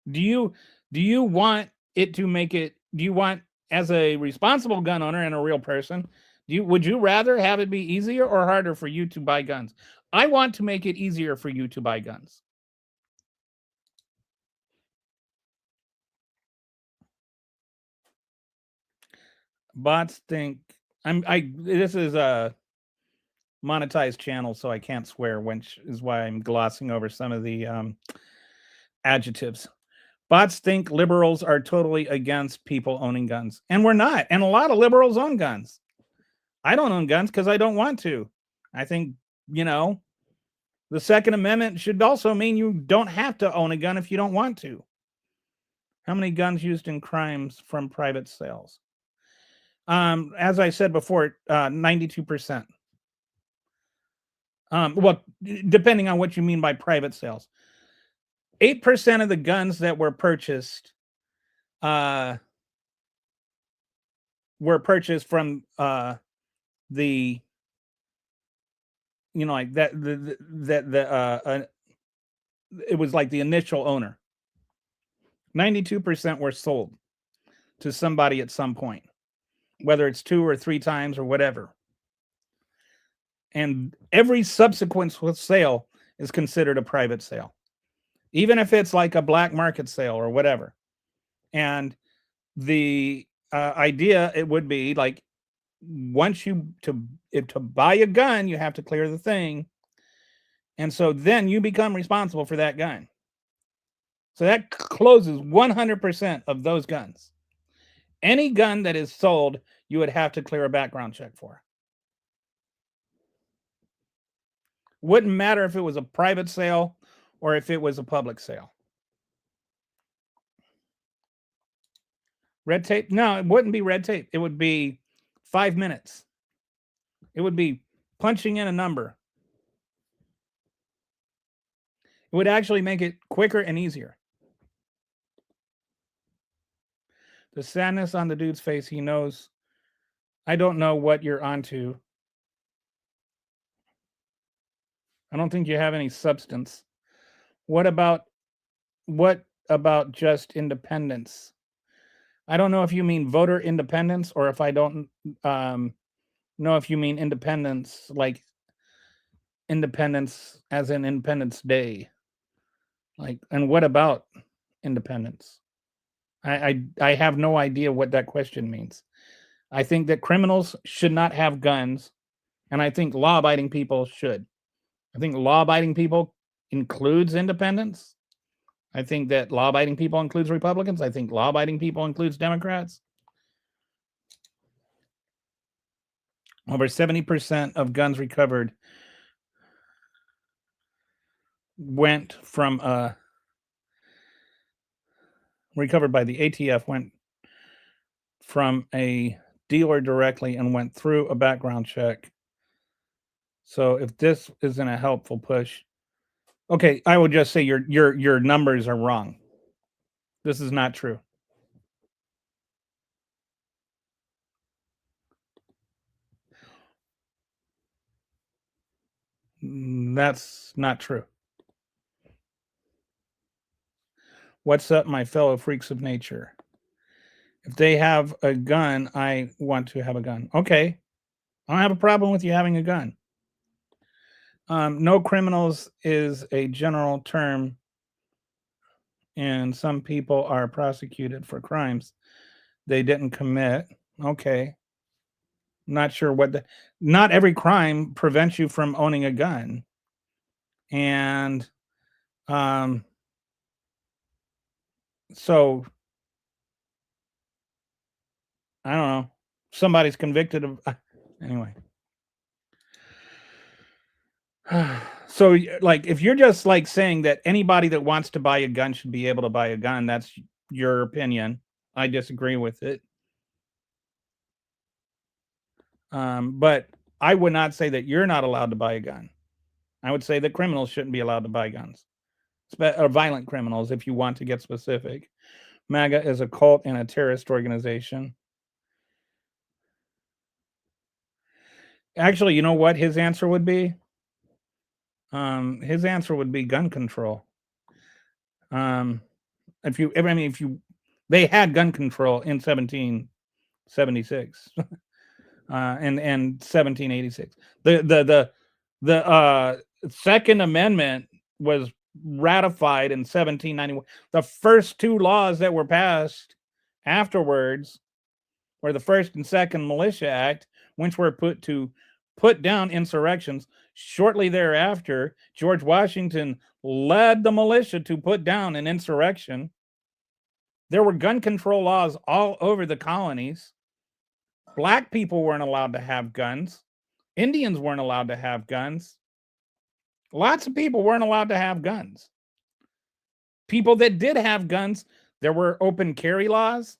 Do you want it to make it? Do you want, as a responsible gun owner and a real person, would you rather have it be easier or harder for you to buy guns? I want to make it easier for you to buy guns. Bots think this is a monetized channel, so I can't swear, which is why I'm glossing over some of the adjectives. Bots think liberals are totally against people owning guns, and we're not. And a lot of liberals own guns. I don't own guns because I don't want to. I think, the Second Amendment should also mean you don't have to own a gun if you don't want to. How many guns used in crimes from private sales? As I said before, 92%. Well, depending on what you mean by private sales. 8% of the guns that were purchased from the, like that, it was like the initial owner. 92% were sold to somebody at some point, whether it's 2 or 3 times or whatever. And every subsequent sale is considered a private sale, even if it's like a black market sale or whatever. And the idea, it would be like, once to buy a gun, you have to clear the thing. And so then you become responsible for that gun. So that closes 100% of those guns. Any gun that is sold, you would have to clear a background check for. Wouldn't matter if it was a private sale or if it was a public sale. Red tape? No, it wouldn't be red tape. It would be 5 minutes. It would be punching in a number. It would actually make it quicker and easier. The sadness on the dude's face, he knows. I don't know what you're onto. I don't think you have any substance. What about just independence? I don't know if you mean voter independence or if I don't know if you mean independence like independence as in Independence Day. Like, and what about independence? I have no idea what that question means. I think that criminals should not have guns, and I think law-abiding people should. I think law-abiding people includes independence. I think that law-abiding people includes Republicans. I think law-abiding people includes Democrats. Over 70% of guns recovered went from recovered by the ATF went from a dealer directly and went through a background check. So if this isn't a helpful push, okay, I would just say your numbers are wrong. This is not true. That's not true. What's up, my fellow freaks of nature? If they have a gun, I want to have a gun. Okay. I don't have a problem with you having a gun. No criminals is a general term, and some people are prosecuted for crimes they didn't commit. Okay. Not sure not every crime prevents you from owning a gun. And so I don't know. Somebody's convicted of anyway. So like if you're just like saying that anybody that wants to buy a gun should be able to buy a gun, that's your opinion. I disagree with it. But I would not say that you're not allowed to buy a gun. I would say that criminals shouldn't be allowed to buy guns, or violent criminals, if you want to get specific. MAGA is a cult and a terrorist organization. Actually, you know what his answer would be? His answer would be gun control. They had gun control in 1776 and 1786. The Second Amendment was ratified in 1791. The first two laws that were passed afterwards were the First and Second Militia Act, which were put down insurrections. Shortly thereafter, George Washington led the militia to put down an insurrection. There were gun control laws all over the colonies. Black people weren't allowed to have guns. Indians weren't allowed to have guns. Lots of people weren't allowed to have guns. People that did have guns, there were open carry laws.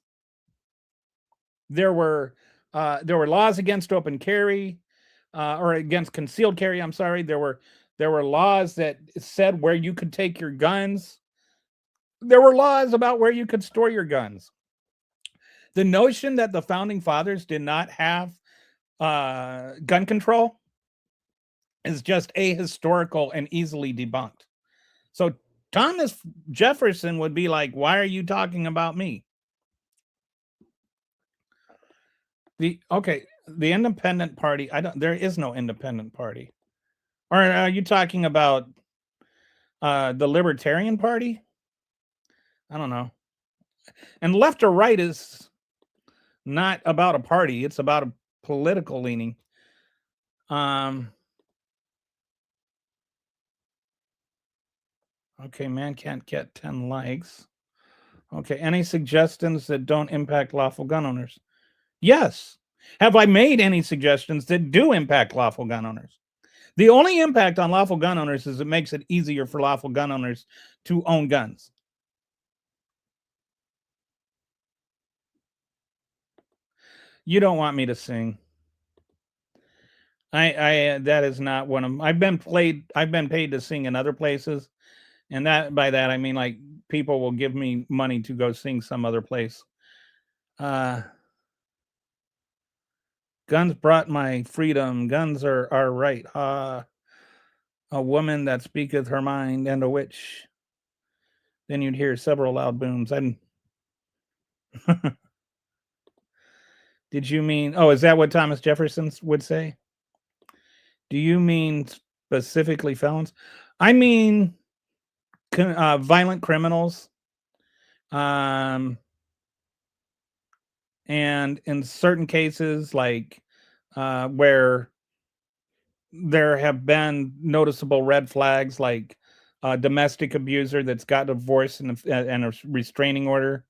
There were laws against open carry. Or against concealed carry. I'm sorry. There were laws that said where you could take your guns. There were laws about where you could store your guns. The notion that the founding fathers did not have gun control is just ahistorical and easily debunked. So Thomas Jefferson would be like, "Why are you talking about me?" The independent party, there is no independent party. Or are you talking about the Libertarian Party? I don't know. And left or right is not about a party, it's about a political leaning. Okay, man can't get 10 likes. Okay, any suggestions that don't impact lawful gun owners? Yes. Have I made any suggestions that do impact lawful gun owners? The only impact on lawful gun owners is it makes it easier for lawful gun owners to own guns. You don't want me to sing. That is not one of them. I've been paid to sing in other places, and by that I mean like people will give me money to go sing some other place. Guns brought my freedom. Guns are right. A woman that speaketh her mind and a witch. Then you'd hear several loud booms. Did you mean? Oh, is that what Thomas Jefferson would say? Do you mean specifically felons? I mean violent criminals. And in certain cases, like where there have been noticeable red flags, like a domestic abuser that's got divorce and a restraining order.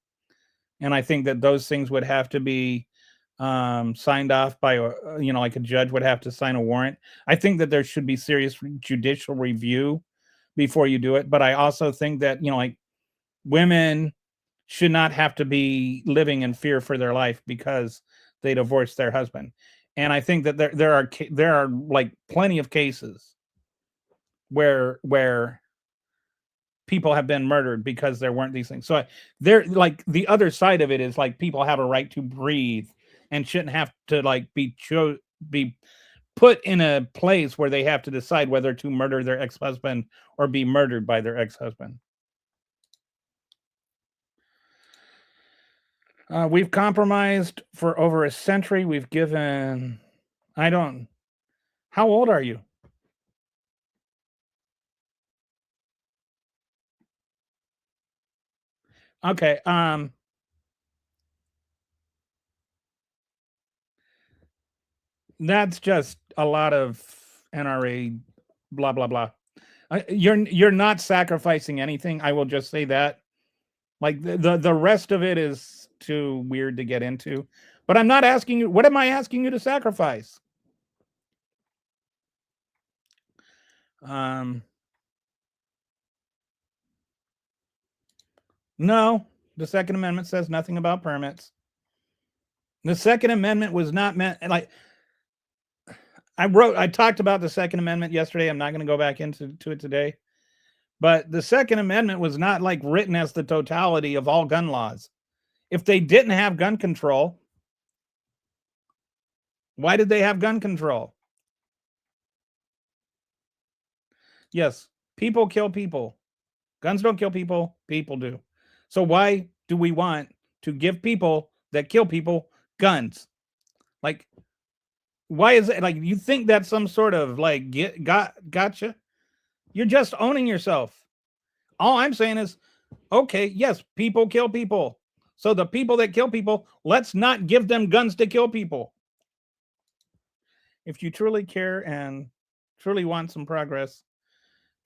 And I think that those things would have to be signed off by, like a judge would have to sign a warrant. I think that there should be serious judicial review before you do it. But I also think that, like women should not have to be living in fear for their life because they divorced their husband. And I think that there are like plenty of cases where people have been murdered because there weren't these things. So they're like, the other side of it is like people have a right to breathe and shouldn't have to like be put in a place where they have to decide whether to murder their ex-husband or be murdered by their ex-husband. We've compromised for over a century. We've given, how old are you? Okay. That's just a lot of NRA blah blah blah. You're not sacrificing anything. I will just say that. Like the rest of it is too weird to get into. But I'm not asking you. What am I asking you to sacrifice? No, the Second Amendment says nothing about permits. The Second Amendment was not meant like. I talked about the Second Amendment yesterday. I'm not going to go back into it today. But the Second Amendment was not like written as the totality of all gun laws. If they didn't have gun control, why did they have gun control? Yes, people kill people. Guns don't kill people, people do. So why do we want to give people that kill people guns? Like, why is it like you think that's some sort of like gotcha? You're just owning yourself. All I'm saying is, okay, yes, people kill people. So the people that kill people, let's not give them guns to kill people. If you truly care and truly want some progress,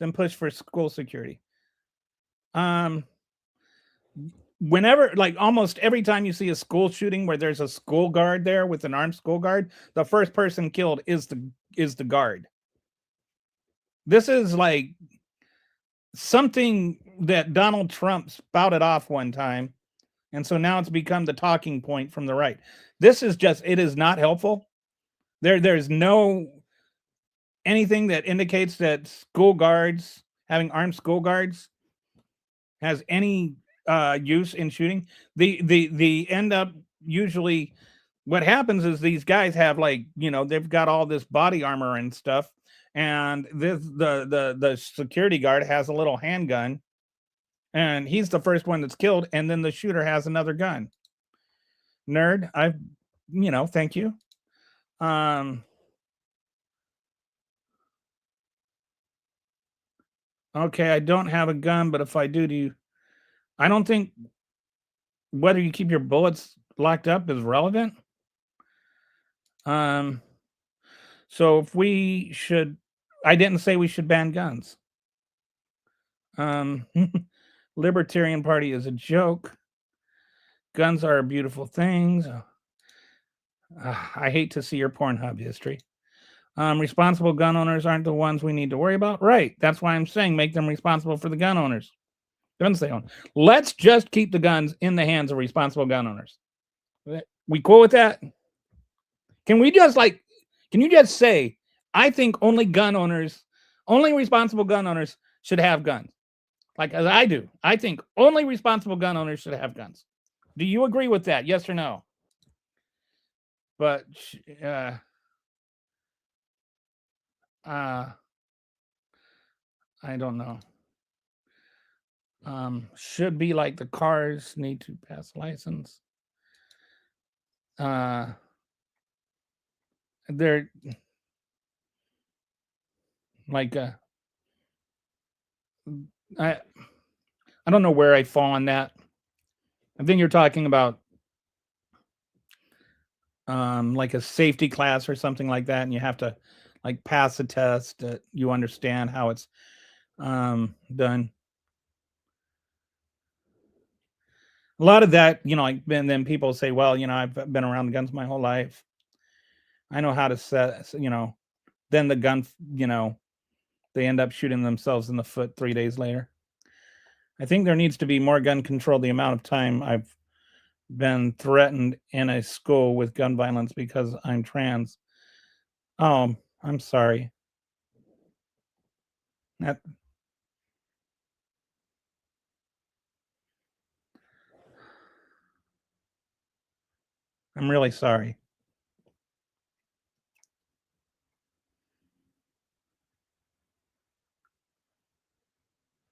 then push for school security. Whenever, like almost every time you see a school shooting where there's a school guard there with an armed school guard, the first person killed is the guard. This is like something that Donald Trump spouted off one time. And so now it's become the talking point from the right. This is just, it is not helpful. There's no anything that indicates that school guards, having armed school guards, has any use in shooting. The end up usually what happens is these guys have like, they've got all this body armor and stuff. And the security guard has a little handgun and he's the first one that's killed. And then the shooter has another gun. Nerd, thank you. Okay, I don't have a gun, but if I do I don't think whether you keep your bullets locked up is relevant. So if we should, I didn't say we should ban guns. Libertarian Party is a joke. Guns are beautiful things. I hate to see your Pornhub history. Responsible gun owners aren't the ones we need to worry about. Right. That's why I'm saying make them responsible for the gun owners. Guns they own. Let's just keep the guns in the hands of responsible gun owners. We cool with that? Can you just say, I think only responsible gun owners should have guns? Like as I do. I think only responsible gun owners should have guns. Do you agree with that? Yes or no? But I don't know. Should be like the cars need to pass a license. They're like I don't know where I fall on that. I think you're talking about like a safety class or something like that, and you have to like pass a test that you understand how it's done. A lot of that, like, and then people say, well, I've been around guns my whole life. I know how to set, then the gun, they end up shooting themselves in the foot 3 days later. I think there needs to be more gun control. The amount of time I've been threatened in a school with gun violence because I'm trans. Oh, I'm sorry. That, I'm really sorry.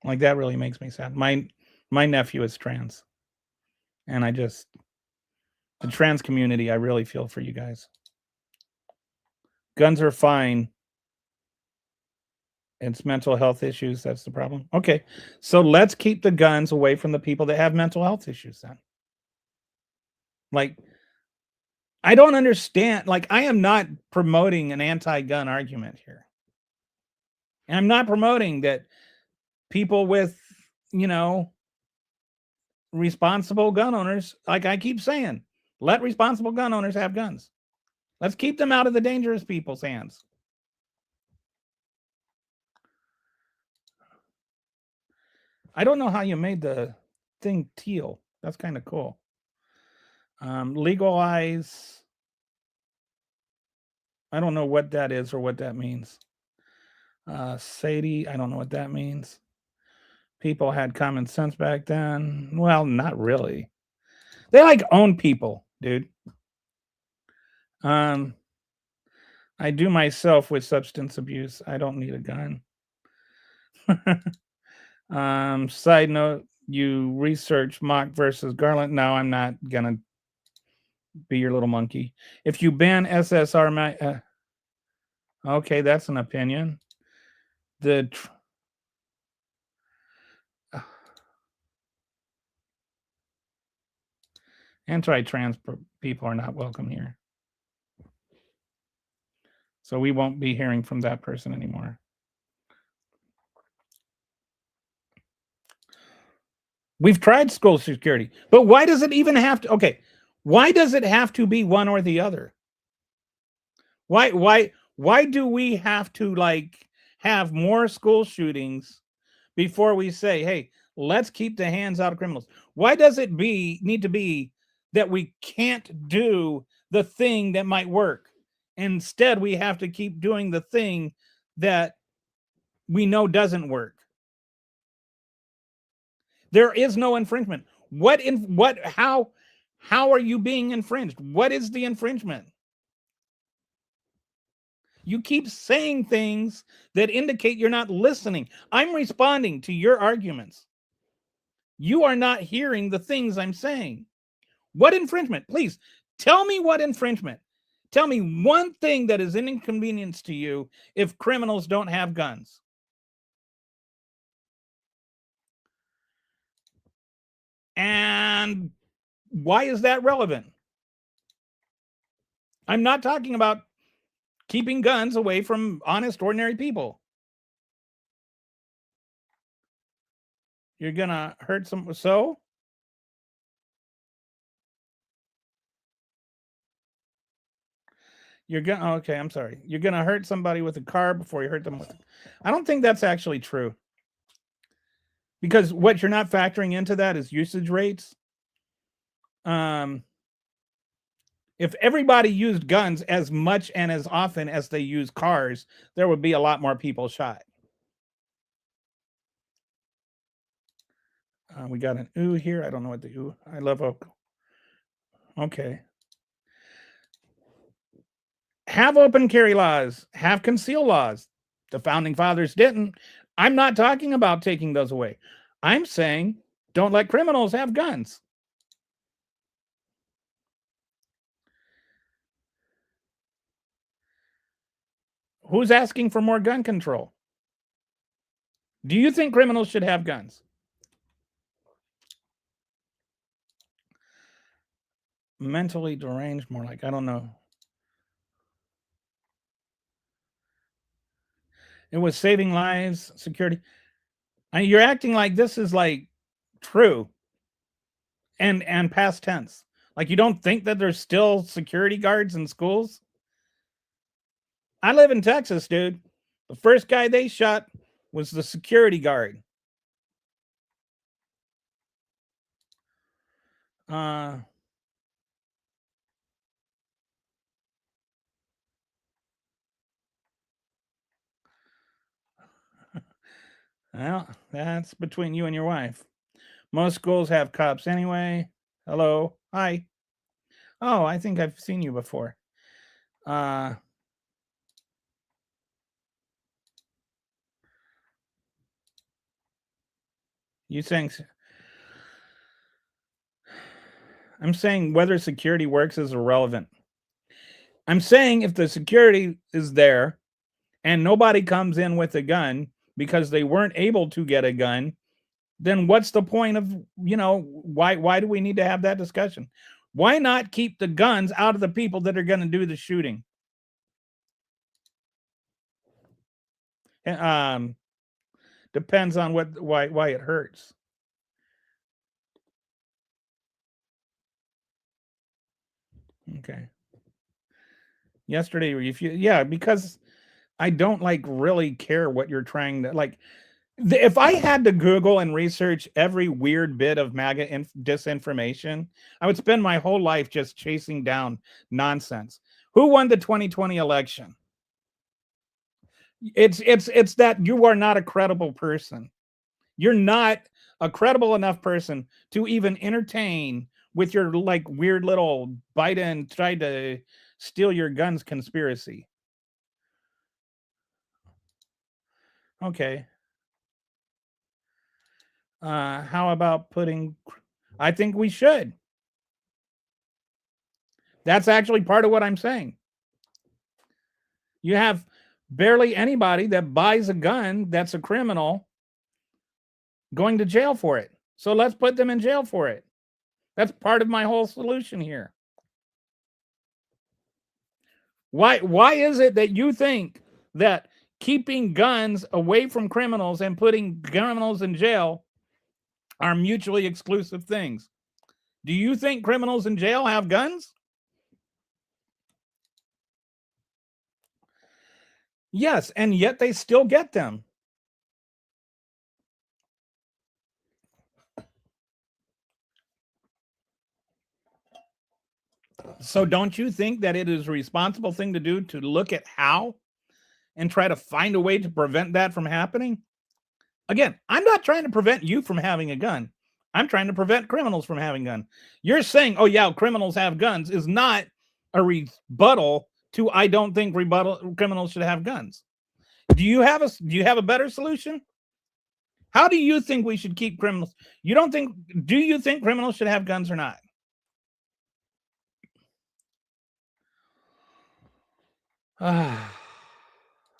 Like, that really makes me sad. My nephew is trans, and the trans community, I really feel for you guys. Guns are fine. It's mental health issues that's the problem. Okay, so let's keep the guns away from the people that have mental health issues then. Like, I don't understand. Like, I am not promoting an anti-gun argument here. And I'm not promoting that people with, responsible gun owners, like I keep saying, let responsible gun owners have guns. Let's keep them out of the dangerous people's hands. I don't know how you made the thing teal. That's kind of cool. Legalize. I don't know what that is or what that means. Sadie, I don't know what that means. People had common sense back then. Well, not really. They like own people, dude. I do myself with substance abuse. I don't need a gun. Side note, you research Mock versus Garland. No, I'm not gonna be your little monkey. If you ban SSR, okay, that's an opinion. Anti-trans people are not welcome here. So we won't be hearing from that person anymore. We've tried school security, but why does it even have to? Okay, why does it have to be one or the other? Why do we have to have more school shootings before we say, hey, let's keep the hands out of criminals? Why does it need to be that we can't do the thing that might work? Instead, we have to keep doing the thing that we know doesn't work. There is no infringement. How are you being infringed? What is the infringement? You keep saying things that indicate you're not listening. I'm responding to your arguments. You are not hearing the things I'm saying. What infringement? Please tell me what infringement. Tell me one thing that is an inconvenience to you if criminals don't have guns. And why is that relevant? I'm not talking about keeping guns away from honest, ordinary people. You're gonna hurt some. So you're gonna. Okay, I'm sorry. You're gonna hurt somebody with a car before you hurt them with. I don't think that's actually true. Because what you're not factoring into that is usage rates. If everybody used guns as much and as often as they use cars, there would be a lot more people shot. We got an ooh here. I don't know what the ooh. I love oak. Okay. Have open carry laws, have conceal laws. The founding fathers didn't. I'm not talking about taking those away. I'm saying don't let criminals have guns. Who's asking for more gun control? Do you think criminals should have guns? Mentally deranged, more like, I don't know. It was saving lives, security. You're acting like this is like true and past tense. Like you don't think that there's still security guards in schools? I live in Texas, dude. The first guy they shot was the security guard. Well, that's between you and your wife. Most schools have cops anyway. Hello. Hi. Oh, I think I've seen you before. You saying I'm saying whether security works is irrelevant. I'm saying if the security is there and nobody comes in with a gun because they weren't able to get a gun, then what's the point of, why do we need to have that discussion? Why not keep the guns out of the people that are going to do the shooting? Depends on why it hurts. Okay. Yesterday, because I don't like really care what you're trying to like. If I had to Google and research every weird bit of MAGA disinformation, I would spend my whole life just chasing down nonsense. Who won the 2020 election? It's that you are not a credible person. You're not a credible enough person to even entertain with your like weird little Biden tried to steal your guns conspiracy. Okay. How about putting? I think we should. That's actually part of what I'm saying. You have barely anybody that buys a gun that's a criminal going to jail for it. So let's put them in jail for it. That's part of my whole solution here. Why is it that you think that keeping guns away from criminals and putting criminals in jail are mutually exclusive things? Do you think criminals in jail have guns? Yes, and yet they still get them. So don't you think that it is a responsible thing to do to look at how and try to find a way to prevent that from happening? Again, I'm not trying to prevent you from having a gun. I'm trying to prevent criminals from having a gun. You're saying, oh yeah, criminals have guns is not a rebuttal to I don't think criminals should have guns. Do you have a better solution? How do you think we should keep criminals? Do you think criminals should have guns or not?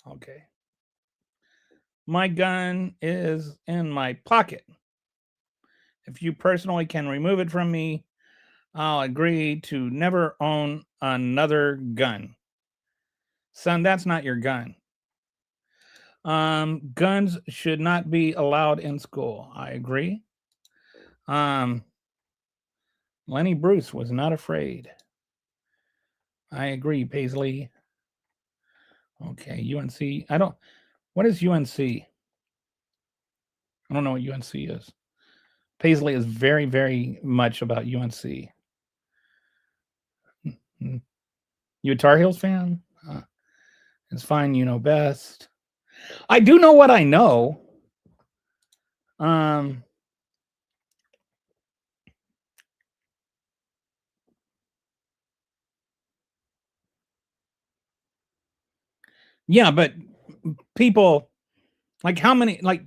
Okay. My gun is in my pocket. If you personally can remove it from me, I'll agree to never own another gun. Son, that's not your gun. Guns should not be allowed in school. I agree. Lenny Bruce was not afraid. I agree, Paisley. Okay, UNC. What is UNC? I don't know what UNC is. Paisley is very, very much about UNC. You a Tar Heels fan? It's fine. You know best. I do know what I know. Yeah, but people, like how many, like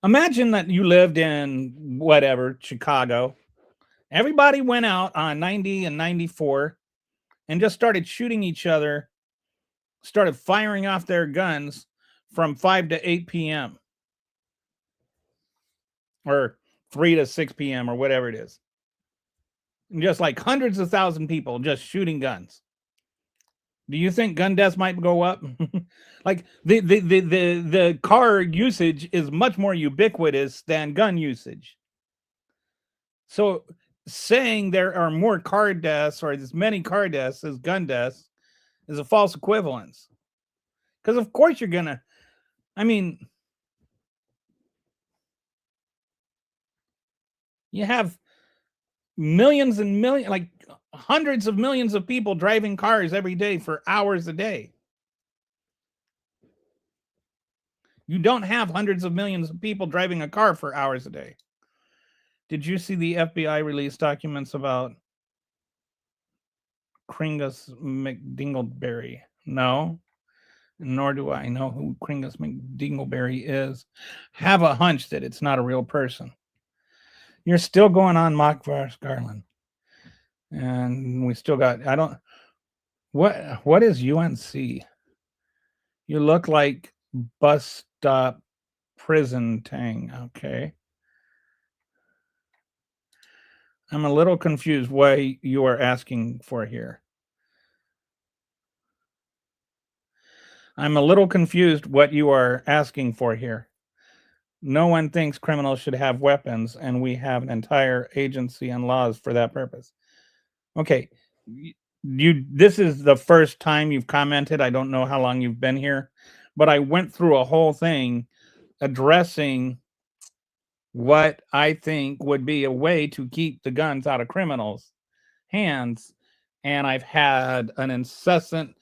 imagine that you lived in whatever, Chicago. Everybody went out on 90 and 94 and just started shooting each other, started firing off their guns from 5 to 8 p.m. or 3 to 6 p.m. or whatever it is. And just like hundreds of thousand people just shooting guns. Do you think gun deaths might go up? Like the car usage is much more ubiquitous than gun usage. So saying there are more car deaths or as many car deaths as gun deaths is a false equivalence. Because of course you're gonna, I mean, you have millions and millions, like hundreds of millions of people driving cars every day for hours a day. You don't have hundreds of millions of people driving a car for hours a day. Did you see the FBI release documents about Kringus McDingleberry? No, nor do I know who Kringus McDingleberry is. Have a hunch that it's not a real person. You're still going on Mock vs. Garland. And we still got, I don't, what is UNC? You look like bus stop prison tang. Okay. I'm a little confused why you are asking for here. I'm a little confused what you are asking for here. No one thinks criminals should have weapons, and we have an entire agency and laws for that purpose. Okay. This is the first time you've commented. I don't know how long you've been here, but I went through a whole thing addressing what I think would be a way to keep the guns out of criminals' hands. And I've had an incessant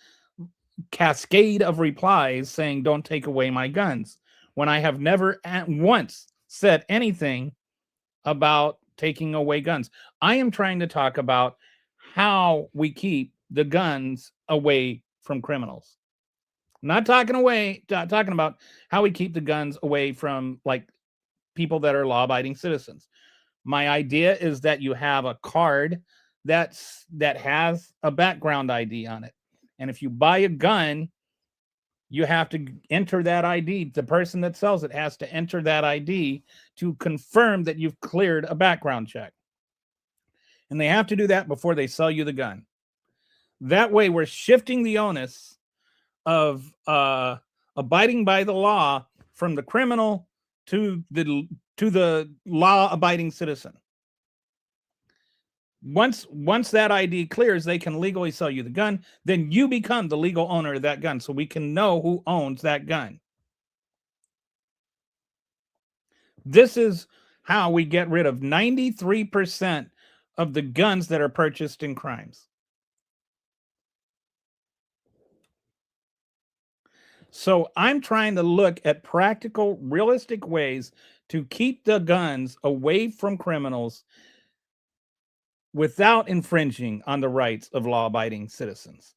cascade of replies saying, don't take away my guns, when I have never once said anything about taking away guns. I am trying to talk about how we keep the guns away from criminals. Not talking about how we keep the guns away from like people that are law-abiding citizens. My idea is that you have a card that has a background ID on it. And if you buy a gun, you have to enter that ID. The person that sells it has to enter that ID to confirm that you've cleared a background check. And they have to do that before they sell you the gun. That way, we're shifting the onus of abiding by the law from the criminal to the law-abiding citizen. Once that ID clears, they can legally sell you the gun. Then you become the legal owner of that gun, so we can know who owns that gun. This is how we get rid of 93% of the guns that are purchased in crimes. So I'm trying to look at practical, realistic ways to keep the guns away from criminals without infringing on the rights of law-abiding citizens.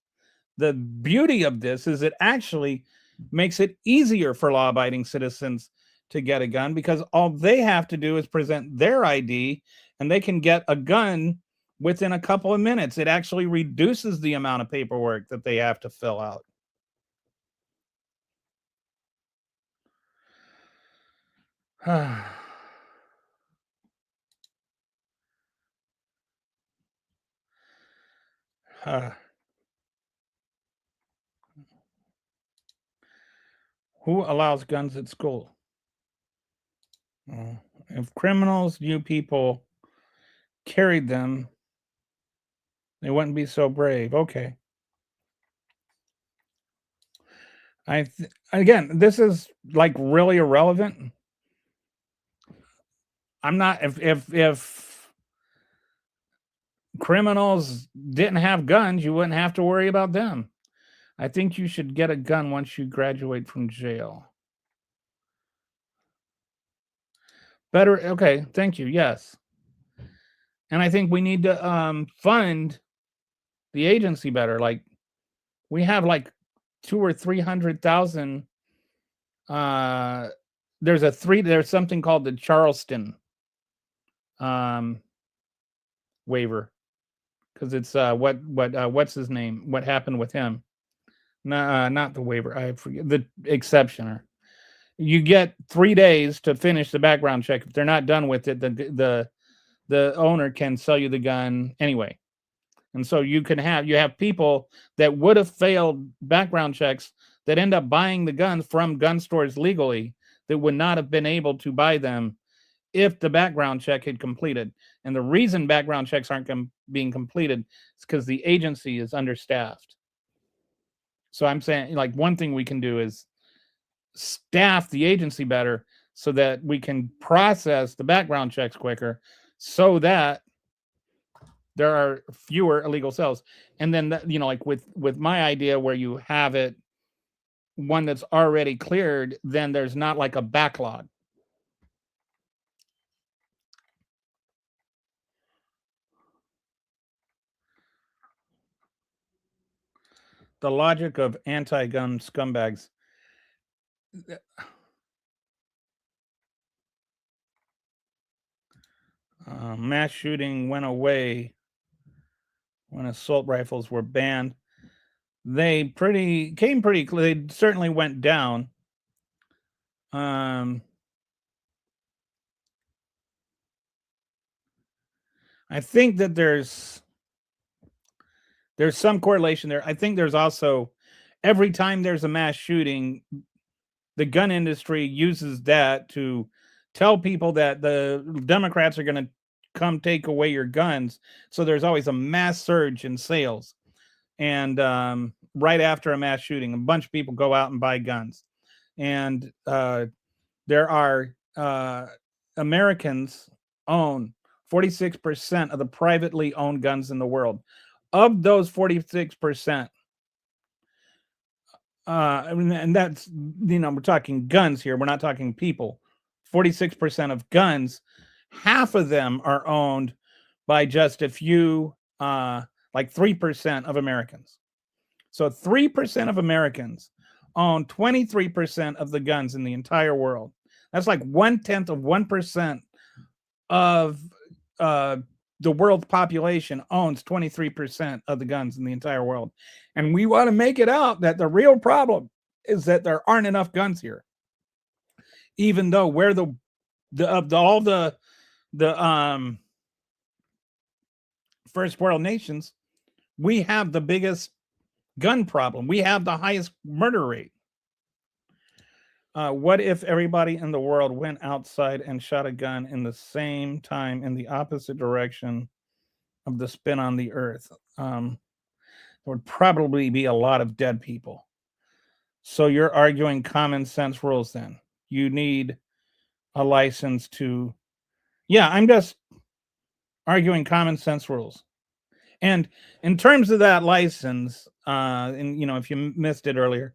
The beauty of this is it actually makes it easier for law-abiding citizens to get a gun, because all they have to do is present their ID and they can get a gun within a couple of minutes. It actually reduces the amount of paperwork that they have to fill out. Who allows guns at school? If criminals, you people, carried them, they wouldn't be so brave. Okay. Again, this is like really irrelevant. I'm not, if criminals didn't have guns, you wouldn't have to worry about them. I think you should get a gun once you graduate from jail. Better. Okay. Thank you. Yes. And I think we need to fund the agency better. Like, we have like 200,000 or 300,000. There's something called the Charleston waiver, because it's what's his name? What happened with him? Not the waiver. I forget the exceptioner. You get 3 days to finish the background check. If they're not done with it, the owner can sell you the gun anyway. And so you have people that would have failed background checks that end up buying the guns from gun stores legally that would not have been able to buy them if the background check had completed. And the reason background checks aren't being completed is because the agency is understaffed. So I'm saying, like, one thing we can do is staff the agency better so that we can process the background checks quicker, so that there are fewer illegal sales. And then like with my idea, where you have it one that's already cleared, then there's not like a backlog. The logic of anti-gun scumbags. Mass shooting went away when assault rifles were banned. They came pretty close. They certainly went down. I think that there's some correlation there. I think there's also, every time there's a mass shooting, the gun industry uses that to tell people that the Democrats are going to come take away your guns. So there's always a mass surge in sales. And right after a mass shooting, a bunch of people go out and buy guns. And there are Americans own 46% of the privately owned guns in the world. Of those 46%, and that's, we're talking guns here. We're not talking people. 46% of guns, half of them are owned by just a few, like 3% of Americans. So 3% of Americans own 23% of the guns in the entire world. That's like 1/10 of 1% of the world's population owns 23% of the guns in the entire world. And we want to make it out that the real problem is that there aren't enough guns here. Even though we're all the first world nations, we have the biggest gun problem. We have the highest murder rate. What if everybody in the world went outside and shot a gun in the same time in the opposite direction of the spin on the earth? There would probably be a lot of dead people. So you're arguing common sense rules then. You need a license to... Yeah, I'm just arguing common sense rules. And in terms of that license, and if you missed it earlier,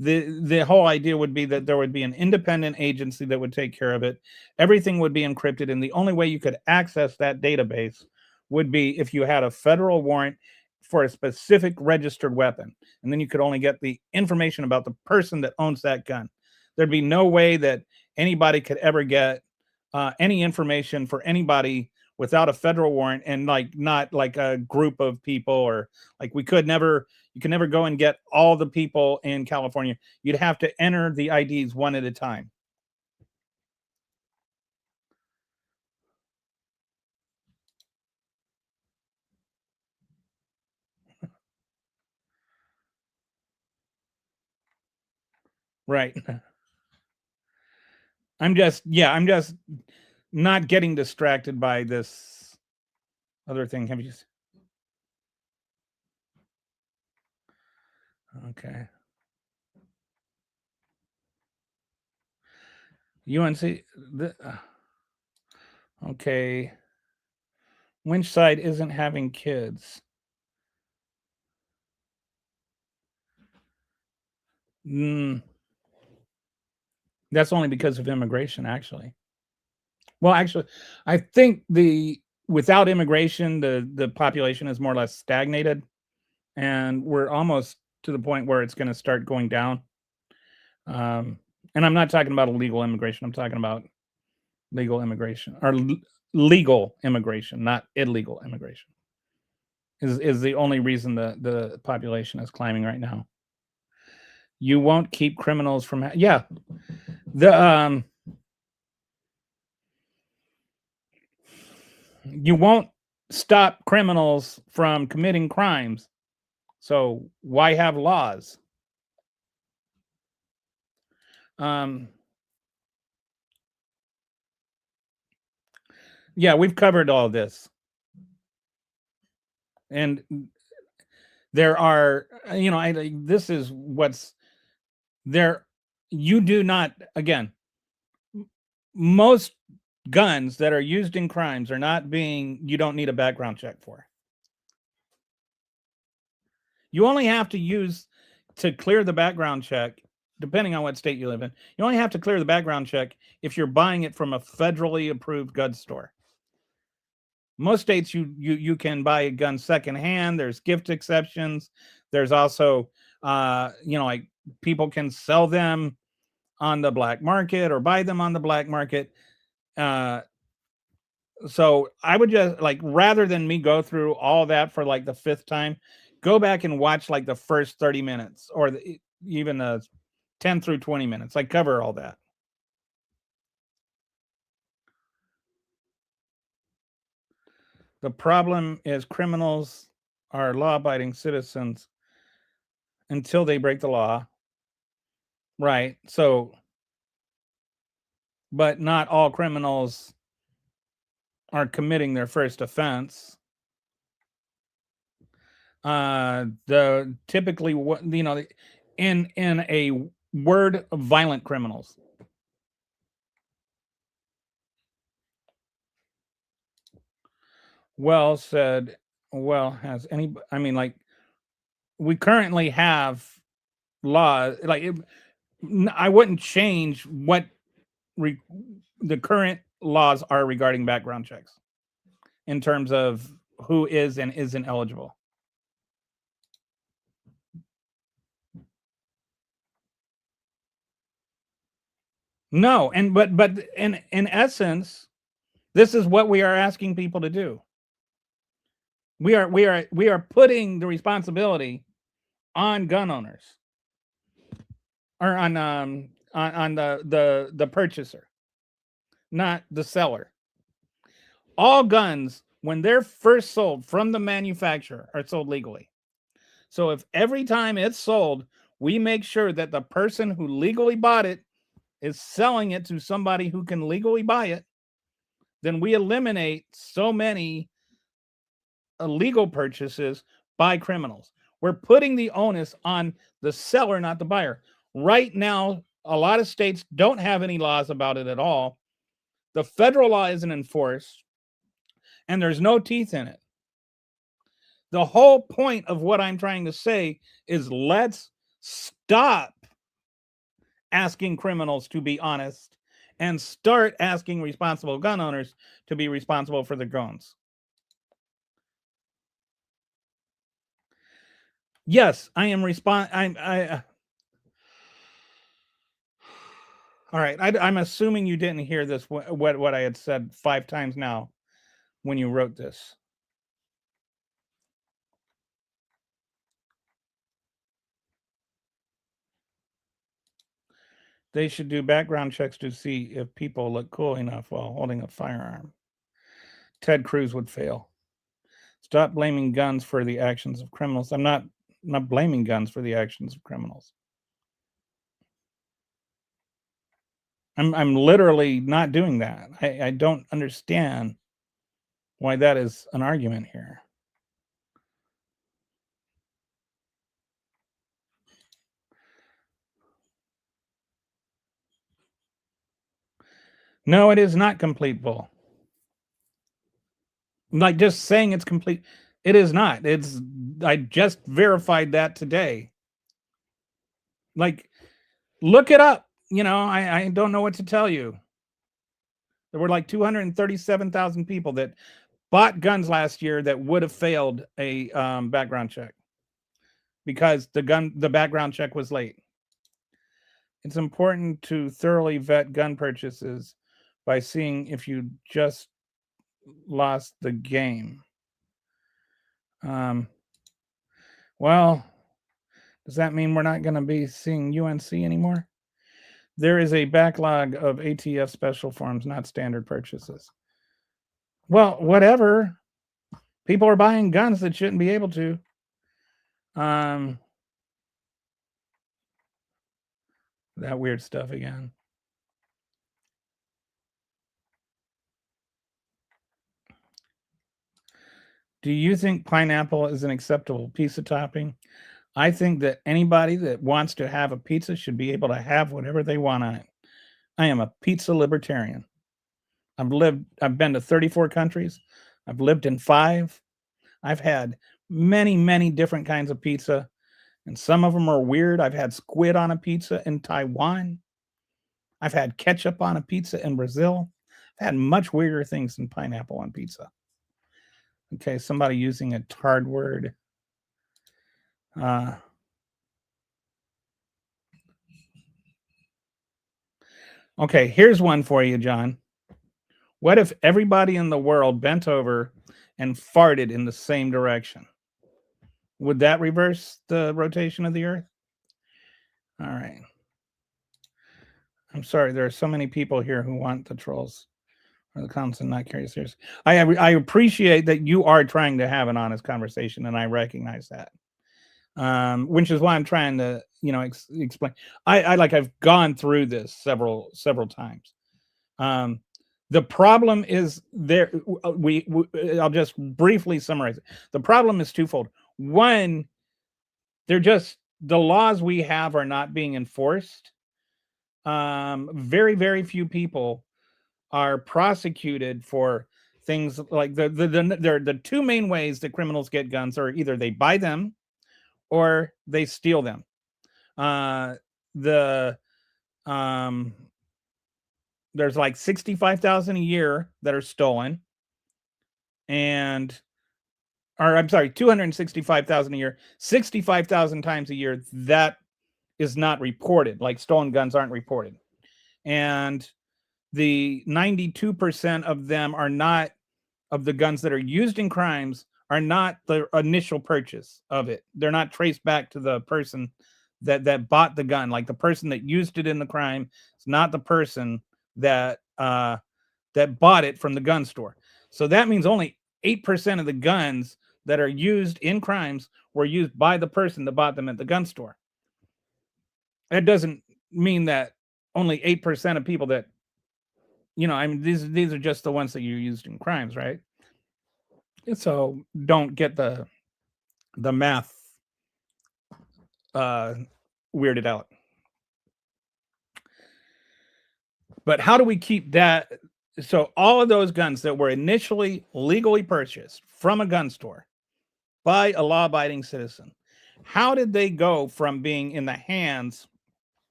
the whole idea would be that there would be an independent agency that would take care of it. Everything would be encrypted, and the only way you could access that database would be if you had a federal warrant for a specific registered weapon, and then you could only get the information about the person that owns that gun. There'd be no way that anybody could ever get any information for anybody without a federal warrant, and not like a group of people, or like you could never go and get all the people in California. You'd have to enter the IDs one at a time. Right. I'm just not getting distracted by this other thing. Have you? Okay. UNC. Okay. Winch side isn't having kids. That's only because of immigration, actually. Well, actually, I think without immigration, the population is more or less stagnated, and we're almost to the point where it's going to start going down. And I'm not talking about illegal immigration. I'm talking about legal immigration, or legal immigration, not illegal immigration. Is the only reason the population is climbing right now. You won't keep criminals from... Yeah. You won't stop criminals from committing crimes. So why have laws? Yeah, we've covered all this. And there are, this is what's there. You do not, again, most guns that are used in crimes are not you don't need a background check for. You only have to clear the background check, depending on what state you live in. You only have to clear the background check if you're buying it from a federally approved gun store. Most states you can buy a gun secondhand. There's gift exceptions. There's also like people can sell them on the black market or buy them on the black market. So I would just, like, rather than me go through all that for like the fifth time, go back and watch like the first 30 minutes or even the 10 through 20 minutes. I cover all that. The problem is criminals are law-abiding citizens until they break the law. Right. So, but not all criminals are committing their first offense. Typically, what, in a word, violent criminals. Well said. Well, has any, like, we currently have laws, like, I wouldn't change what the current laws are regarding background checks in terms of who is and isn't eligible. No, and but in essence, this is what we are asking people to do. We are putting the responsibility on gun owners, or on the purchaser, not the seller. All guns, when they're first sold from the manufacturer, are sold legally. So if every time it's sold, we make sure that the person who legally bought it is selling it to somebody who can legally buy it, then we eliminate so many illegal purchases by criminals. We're putting the onus on the seller, not the buyer. Right now, a lot of states don't have any laws about it at all. The federal law isn't enforced, and there's no teeth in it. The whole point of what I'm trying to say is, let's stop asking criminals to be honest and start asking responsible gun owners to be responsible for their guns. Yes, I am all right. I'm assuming you didn't hear this, what I had said 5 times now when you wrote this. They should do background checks to see if people look cool enough while holding a firearm. Ted Cruz would fail. Stop blaming guns for the actions of criminals. I'm not blaming guns for the actions of criminals. I'm literally not doing that. I don't understand why that is an argument here. No, it is not complete bull. Like, just saying it's complete, it is not. I just verified that today. Like, look it up. I don't know what to tell you. There were like 237,000 people that bought guns last year that would have failed a background check because the background check was late. It's important to thoroughly vet gun purchases by seeing if you just lost the game. Well, does that mean we're not going to be seeing UNC anymore? There is a backlog of ATF special forms, not standard purchases. Well, whatever. People are buying guns that shouldn't be able to. That weird stuff again. Do you think pineapple is an acceptable pizza topping? I think that anybody that wants to have a pizza should be able to have whatever they want on it. I am a pizza libertarian. I've been to 34 countries. I've lived in 5. I've had many, many different kinds of pizza, and some of them are weird. I've had squid on a pizza in Taiwan. I've had ketchup on a pizza in Brazil. I've had much weirder things than pineapple on pizza. Okay, somebody using a tard word. Okay, here's one for you, John. What if everybody in the world bent over and farted in the same direction? Would that reverse the rotation of the Earth? All right. I'm sorry, there are so many people here who want the trolls or the comments and not carry it seriously. I appreciate that you are trying to have an honest conversation, and I recognize that. Which is why I'm trying to, explain. I've gone through this several times. The problem is there. I'll just briefly summarize it. The problem is twofold. One, the laws we have are not being enforced. Very, very few people are prosecuted for things like the two main ways that criminals get guns are either they buy them or they steal them. There's like 65,000 a year that are stolen, or I'm sorry, 265,000 a year, 65,000 times a year that is not reported. Like stolen guns aren't reported, and the 92% of them are not, of the guns that are used in crimes, are not the initial purchase of it. They're not traced back to the person that bought the gun. Like the person that used it in the crime is not the person that bought it from the gun store. So that means only 8% of the guns that are used in crimes were used by the person that bought them at the gun store. That doesn't mean that only 8% of people that, these are just the ones that you used in crimes, right? So don't get the math weirded out. But how do we keep that? So all of those guns that were initially legally purchased from a gun store by a law-abiding citizen, how did they go from being in the hands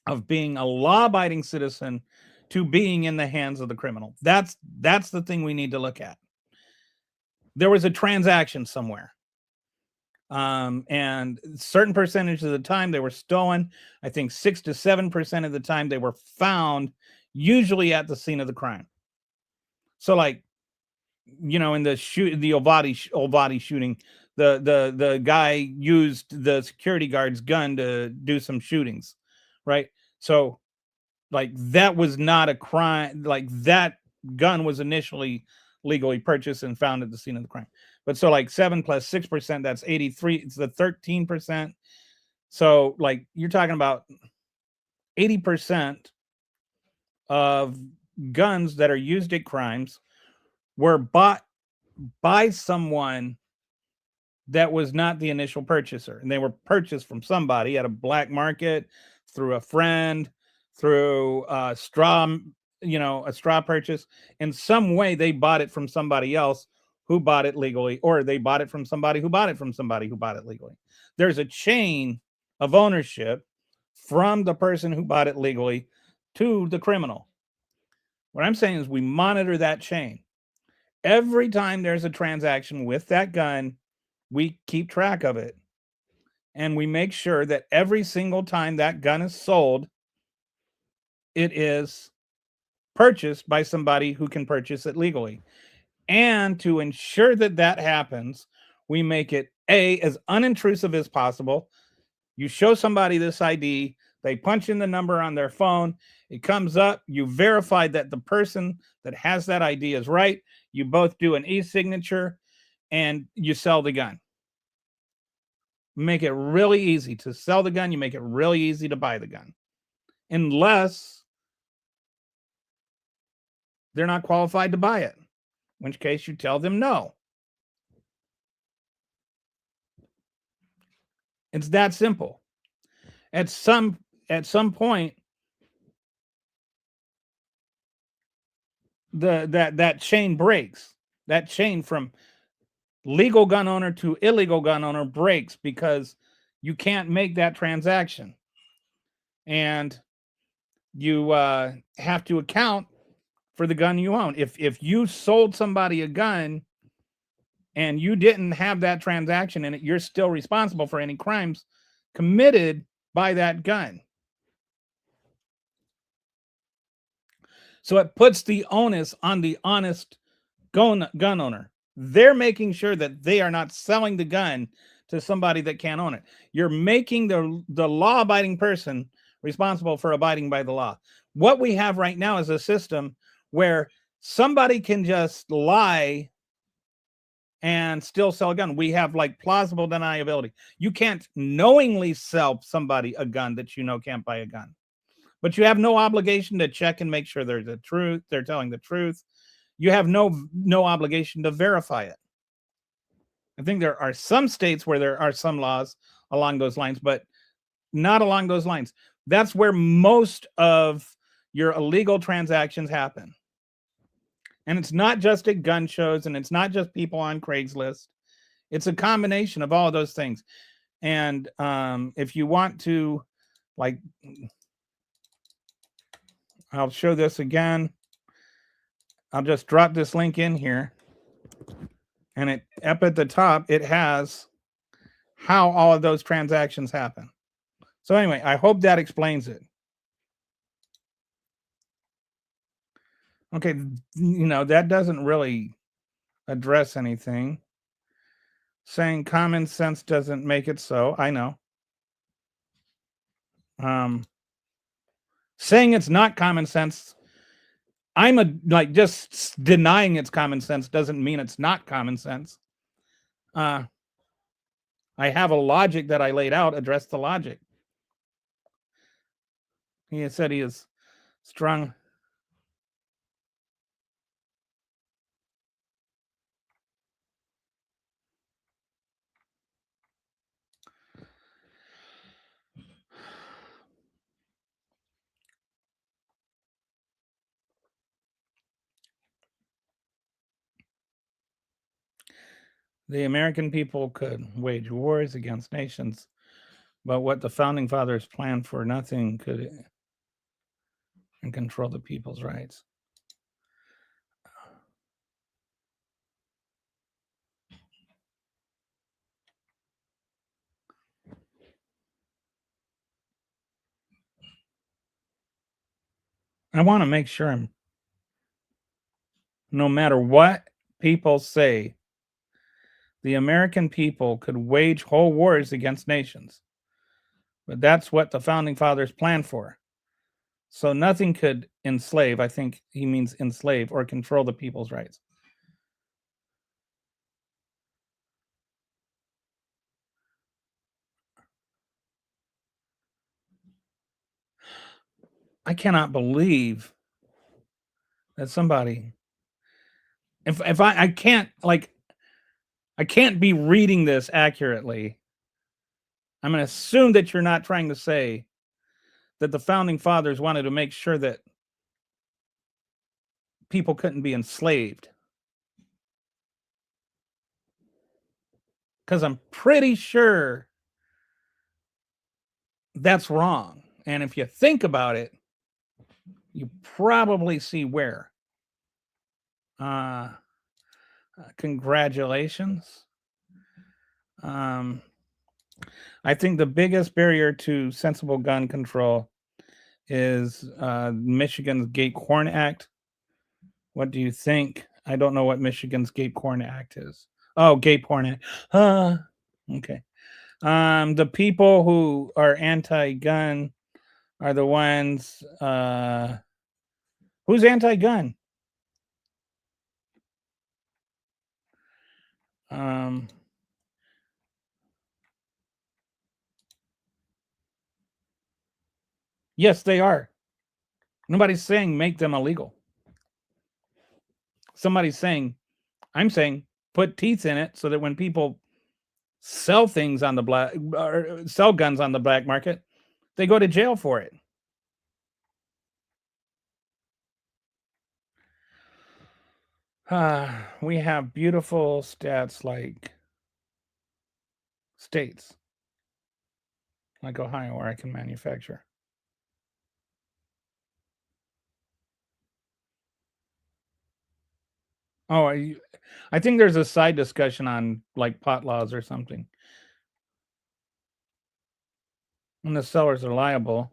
of being a law-abiding citizen to being in the hands of the criminal? That's the thing we need to look at. There was a transaction somewhere. And certain percentage of the time they were stolen. I think 6 to 7% of the time they were found, usually at the scene of the crime. So like, in the Uvalde shooting, the guy used the security guard's gun to do some shootings, right? So like that was not a crime. Like that gun was initially legally purchased and found at the scene of the crime. But so like 7 plus 6%, that's 83. It's the 13%. So like you're talking about 80% of guns that are used at crimes were bought by someone that was not the initial purchaser. And they were purchased from somebody at a black market, through a friend, through a straw purchase. In some way, they bought it from somebody else who bought it legally, or they bought it from somebody who bought it from somebody who bought it legally. There's a chain of ownership from the person who bought it legally to the criminal. What I'm saying is we monitor that chain. Every time there's a transaction with that gun, we keep track of it. And we make sure that every single time that gun is sold, it is purchased by somebody who can purchase it legally. And to ensure that that happens, we make it as unintrusive as possible. You show somebody this ID, they punch in the number on their phone, it comes up, you verify that the person that has that ID is right, You both do an e-signature and you sell the gun. Make it really easy to sell the gun. You make it really easy to buy the gun. Unless they're not qualified to buy it, in which case you tell them no. It's that simple. At some point, that chain breaks. That chain from legal gun owner to illegal gun owner breaks because you can't make that transaction, and you have to account for the gun you own. If you sold somebody a gun and you didn't have that transaction in it, you're still responsible for any crimes committed by that gun. So it puts the onus on the honest gun owner. They're making sure that they are not selling the gun to somebody that can't own it. You're making the law-abiding person responsible for abiding by the law. What we have right now is a system where somebody can just lie and still sell a gun. We have like plausible deniability. You can't knowingly sell somebody a gun that you know can't buy a gun, but you have no obligation to check and make sure they're telling the truth. You have no obligation to verify it. I think there are some states where there are some laws along those lines, but not along those lines. That's where most of your illegal transactions happen. And it's not just at gun shows, and it's not just people on Craigslist. It's a combination of all of those things. And if you want to, like, I'll show this again. I'll just drop this link in here. And it up at the top, it has how all of those transactions happen. So anyway, I hope that explains it. Okay, that doesn't really address anything. Saying common sense doesn't make it so. I know. Saying it's not common sense, just denying it's common sense doesn't mean it's not common sense. I have a logic that I laid out. Address the logic. He said he is strong. The American people could wage wars against nations, but what the founding fathers planned for, nothing could and control the people's rights. I want to make sure no matter what people say, the American people could wage whole wars against nations. But that's what the founding fathers planned for. So nothing could enslave, I think he means enslave, or control the people's rights. I cannot believe that somebody, if I can't be reading this accurately. I'm going to assume that you're not trying to say that the founding fathers wanted to make sure that people couldn't be enslaved. Because I'm pretty sure that's wrong. And if you think about it, you probably see where. Congratulations. I think the biggest barrier to sensible gun control is Michigan's Gate-Horn Act. What do you think? I don't know what Michigan's Gate-Horn Act is. Oh, Gate-Horn Act. Okay. The people who are anti-gun are the ones. Who's anti-gun? Yes, they are. Nobody's saying make them illegal. Somebody's saying, I'm saying, put teeth in it so that when people sell things on the black or sell guns on the black market, they go to jail for it. We have beautiful stats like states like Ohio where I can manufacture. Oh, I think there's a side discussion on like pot laws or something. And the sellers are liable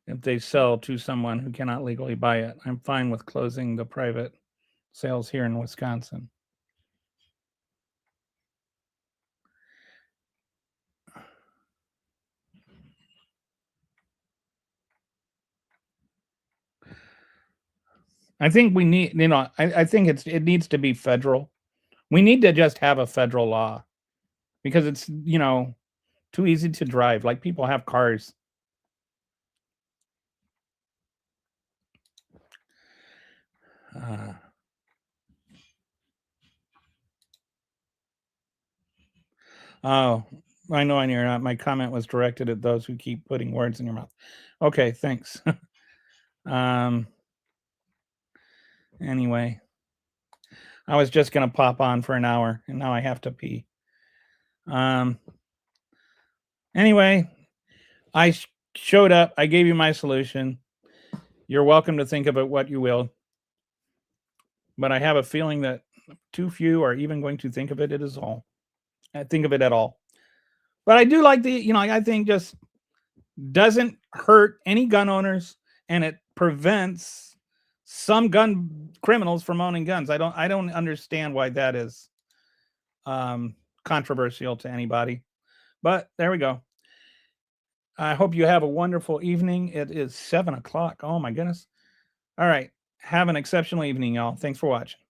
if they sell to someone who cannot legally buy it. I'm fine with closing the private sales here in Wisconsin. I think we need, I think it needs to be federal. We need to just have a federal law because it's, too easy to drive. Like people have cars. Oh, I know on your my comment was directed at those who keep putting words in your mouth. Okay, thanks. Anyway, I was just gonna pop on for an hour, and now I have to pee. Anyway, I showed up. I gave you my solution. You're welcome to think of it what you will, but I have a feeling that too few are even going to think of it at all. Think of it at all. But I do like I think just doesn't hurt any gun owners, and it prevents some gun criminals from owning guns. I don't understand why that is controversial to anybody. But there we go. I hope you have a wonderful evening. It is 7:00. Oh my goodness. All right. Have an exceptional evening, y'all. Thanks for watching.